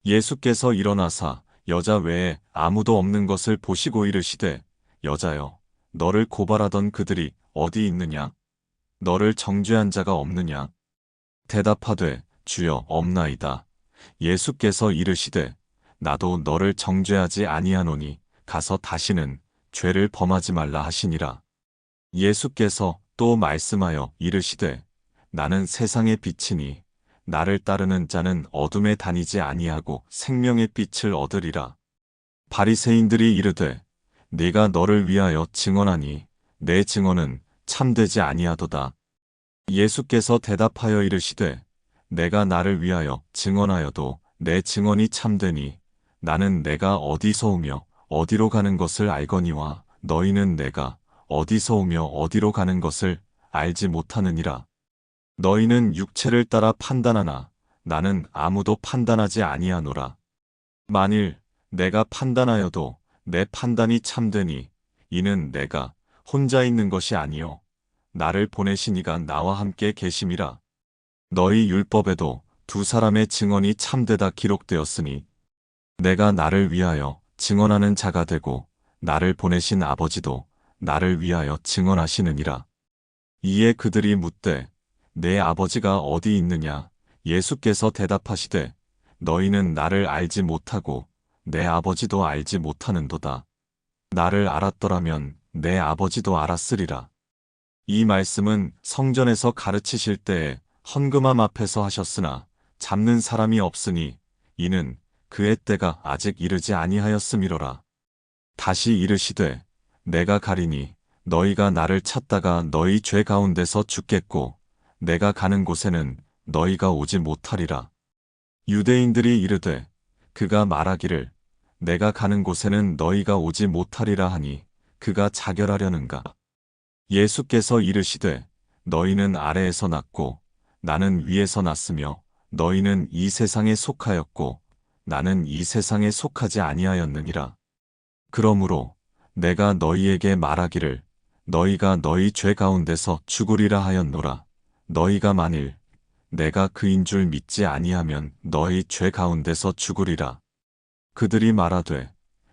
예수께서 일어나사 여자 외에 아무도 없는 것을 보시고 이르시되, 여자여, 너를 고발하던 그들이 어디 있느냐? 너를 정죄한 자가 없느냐? 대답하되, 주여, 없나이다. 예수께서 이르시되, 나도 너를 정죄하지 아니하노니 가서 다시는 죄를 범하지 말라 하시니라. 예수께서 또 말씀하여 이르시되, 나는 세상의 빛이니 나를 따르는 자는 어둠에 다니지 아니하고 생명의 빛을 얻으리라. 바리새인들이 이르되, 네가 너를 위하여 증언하니 내 증언은 참되지 아니하도다. 예수께서 대답하여 이르시되, 내가 나를 위하여 증언하여도 내 증언이 참되니 나는 내가 어디서 오며 어디로 가는 것을 알거니와 너희는 내가 어디서 오며 어디로 가는 것을 알지 못하느니라. 너희는 육체를 따라 판단하나 나는 아무도 판단하지 아니하노라. 만일 내가 판단하여도 내 판단이 참되니 이는 내가 혼자 있는 것이 아니요 나를 보내신 이가 나와 함께 계심이라. 너희 율법에도 두 사람의 증언이 참되다 기록되었으니 내가 나를 위하여 증언하는 자가 되고 나를 보내신 아버지도 나를 위하여 증언하시느니라. 이에 그들이 묻되, 내 아버지가 어디 있느냐? 예수께서 대답하시되, 너희는 나를 알지 못하고 내 아버지도 알지 못하는도다. 나를 알았더라면 내 아버지도 알았으리라. 이 말씀은 성전에서 가르치실 때에 헌금함 앞에서 하셨으나 잡는 사람이 없으니 이는 그의 때가 아직 이르지 아니하였음이로라. 다시 이르시되, 내가 가리니 너희가 나를 찾다가 너희 죄 가운데서 죽겠고 내가 가는 곳에는 너희가 오지 못하리라. 유대인들이 이르되, 그가 말하기를 내가 가는 곳에는 너희가 오지 못하리라 하니 그가 자결하려는가? 예수께서 이르시되, 너희는 아래에서 났고 나는 위에서 났으며 너희는 이 세상에 속하였고 나는 이 세상에 속하지 아니하였느니라. 그러므로 내가 너희에게 말하기를 너희가 너희 죄 가운데서 죽으리라 하였노라. 너희가 만일 내가 그인 줄 믿지 아니하면 너희 죄 가운데서 죽으리라. 그들이 말하되,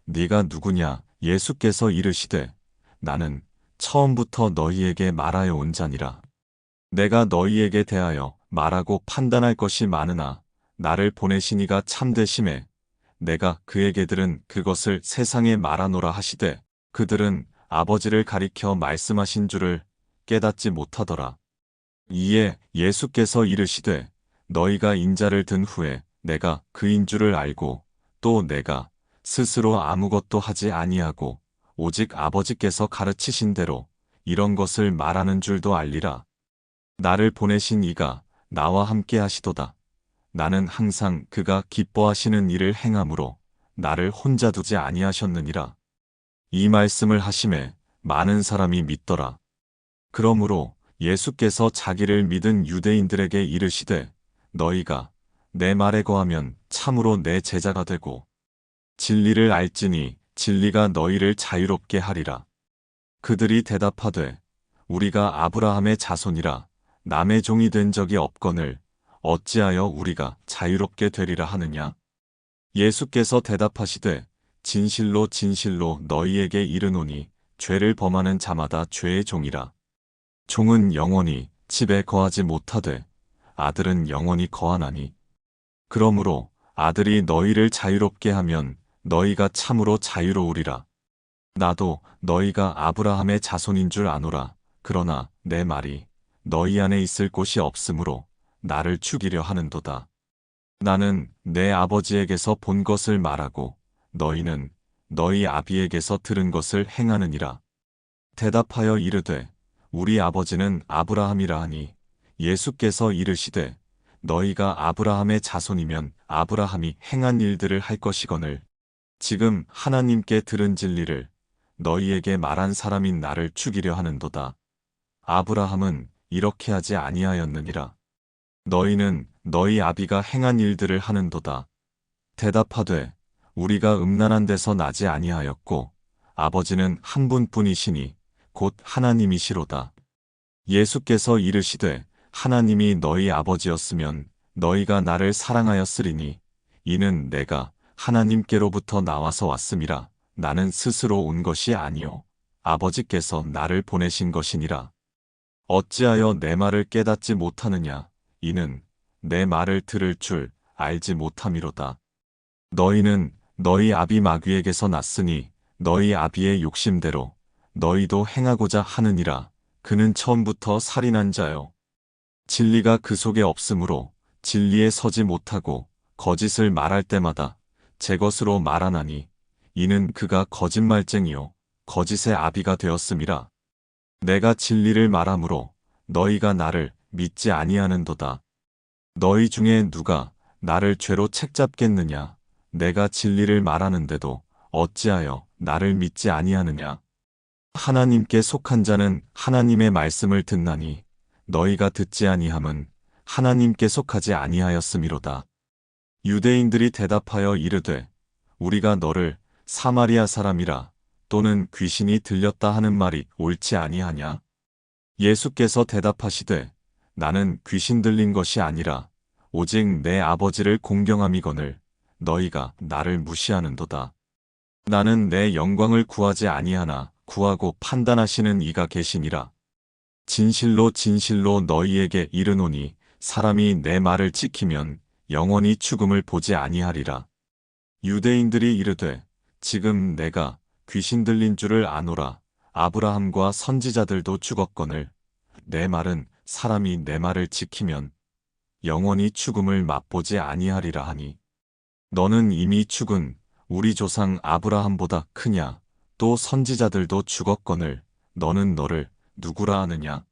네가 누구냐? 예수께서 이르시되, 나는 처음부터 너희에게 말하여 온 자니라. 내가 너희에게 대하여 말하고 판단할 것이 많으나 나를 보내신 이가 참되심에 내가 그에게 들은 그것을 세상에 말하노라 하시되 그들은 아버지를 가리켜 말씀하신 줄을 깨닫지 못하더라. 이에 예수께서 이르시되, 너희가 인자를 든 후에 내가 그인 줄을 알고 또 내가 스스로 아무것도 하지 아니하고 오직 아버지께서 가르치신 대로 이런 것을 말하는 줄도 알리라. 나를 보내신 이가 나와 함께 하시도다. 나는 항상 그가 기뻐하시는 일을 행함으로 나를 혼자 두지 아니하셨느니라. 이 말씀을 하심에 많은 사람이 믿더라. 그러므로 예수께서 자기를 믿은 유대인들에게 이르시되 너희가 내 말에 거하면 참으로 내 제자가 되고 진리를 알지니 진리가 너희를 자유롭게 하리라. 그들이 대답하되 우리가 아브라함의 자손이라 남의 종이 된 적이 없거늘 어찌하여 우리가 자유롭게 되리라 하느냐. 예수께서 대답하시되 진실로 진실로 너희에게 이르노니 죄를 범하는 자마다 죄의 종이라. 종은 영원히 집에 거하지 못하되 아들은 영원히 거하나니. 그러므로 아들이 너희를 자유롭게 하면 너희가 참으로 자유로우리라. 나도 너희가 아브라함의 자손인 줄 아노라. 그러나 내 말이 너희 안에 있을 곳이 없으므로 나를 죽이려 하는도다. 나는 내 아버지에게서 본 것을 말하고 너희는 너희 아비에게서 들은 것을 행하느니라. 대답하여 이르되 우리 아버지는 아브라함이라 하니 예수께서 이르시되 너희가 아브라함의 자손이면 아브라함이 행한 일들을 할 것이거늘 지금 하나님께 들은 진리를 너희에게 말한 사람인 나를 죽이려 하는도다. 아브라함은 이렇게 하지 아니하였느니라. 너희는 너희 아비가 행한 일들을 하는도다. 대답하되 우리가 음란한 데서 나지 아니하였고 아버지는 한 분뿐이시니 곧 하나님이시로다. 예수께서 이르시되 하나님이 너희 아버지였으면 너희가 나를 사랑하였으리니 이는 내가 하나님께로부터 나와서 왔음이라. 나는 스스로 온 것이 아니요 아버지께서 나를 보내신 것이니라. 어찌하여 내 말을 깨닫지 못하느냐. 이는 내 말을 들을 줄 알지 못함이로다. 너희는 너희 아비 마귀에게서 났으니 너희 아비의 욕심대로 너희도 행하고자 하느니라. 그는 처음부터 살인한 자요 진리가 그 속에 없으므로 진리에 서지 못하고 거짓을 말할 때마다 제 것으로 말하나니 이는 그가 거짓말쟁이요 거짓의 아비가 되었음이라. 내가 진리를 말하므로 너희가 나를 믿지 아니하는도다. 너희 중에 누가 나를 죄로 책잡겠느냐. 내가 진리를 말하는데도 어찌하여 나를 믿지 아니하느냐. 하나님께 속한 자는 하나님의 말씀을 듣나니 너희가 듣지 아니함은 하나님께 속하지 아니하였음이로다. 유대인들이 대답하여 이르되 우리가 너를 사마리아 사람이라 또는 귀신이 들렸다 하는 말이 옳지 아니하냐. 예수께서 대답하시되 나는 귀신 들린 것이 아니라 오직 내 아버지를 공경함이거늘 너희가 나를 무시하는도다. 나는 내 영광을 구하지 아니하나 구하고 판단하시는 이가 계시니라. 진실로 진실로 너희에게 이르노니 사람이 내 말을 지키면 영원히 죽음을 보지 아니하리라. 유대인들이 이르되 지금 내가 귀신 들린 줄을 아노라. 아브라함과 선지자들도 죽었거늘 내 말은 사람이 내 말을 지키면 영원히 죽음을 맛보지 아니하리라 하니 너는 이미 죽은 우리 조상 아브라함보다 크냐. 또 선지자들도 죽었거늘 너는 너를 누구라 하느냐.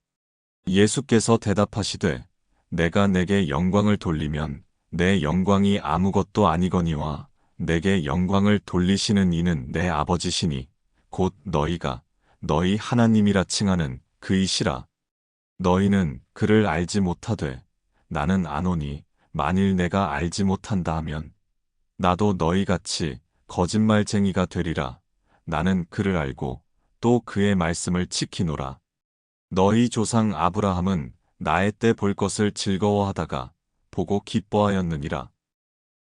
예수께서 대답하시되 내가 내게 영광을 돌리면 내 영광이 아무것도 아니거니와 내게 영광을 돌리시는 이는 내 아버지시니 곧 너희가 너희 하나님이라 칭하는 그이시라. 너희는 그를 알지 못하되 나는 아노니 만일 내가 알지 못한다 하면 나도 너희같이 거짓말쟁이가 되리라. 나는 그를 알고 또 그의 말씀을 지키노라. 너희 조상 아브라함은 나의 때 볼 것을 즐거워하다가 보고 기뻐하였느니라.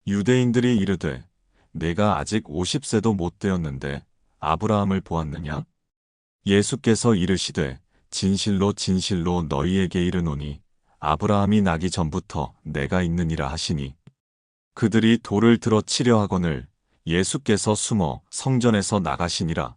유대인들이 이르되 내가 아직 50세도 못 되었는데 아브라함을 보았느냐? 예수께서 이르시되 진실로 진실로 너희에게 이르노니 아브라함이 나기 전부터 내가 있느니라 하시니 그들이 돌을 들어 치려 하거늘 예수께서 숨어 성전에서 나가시니라.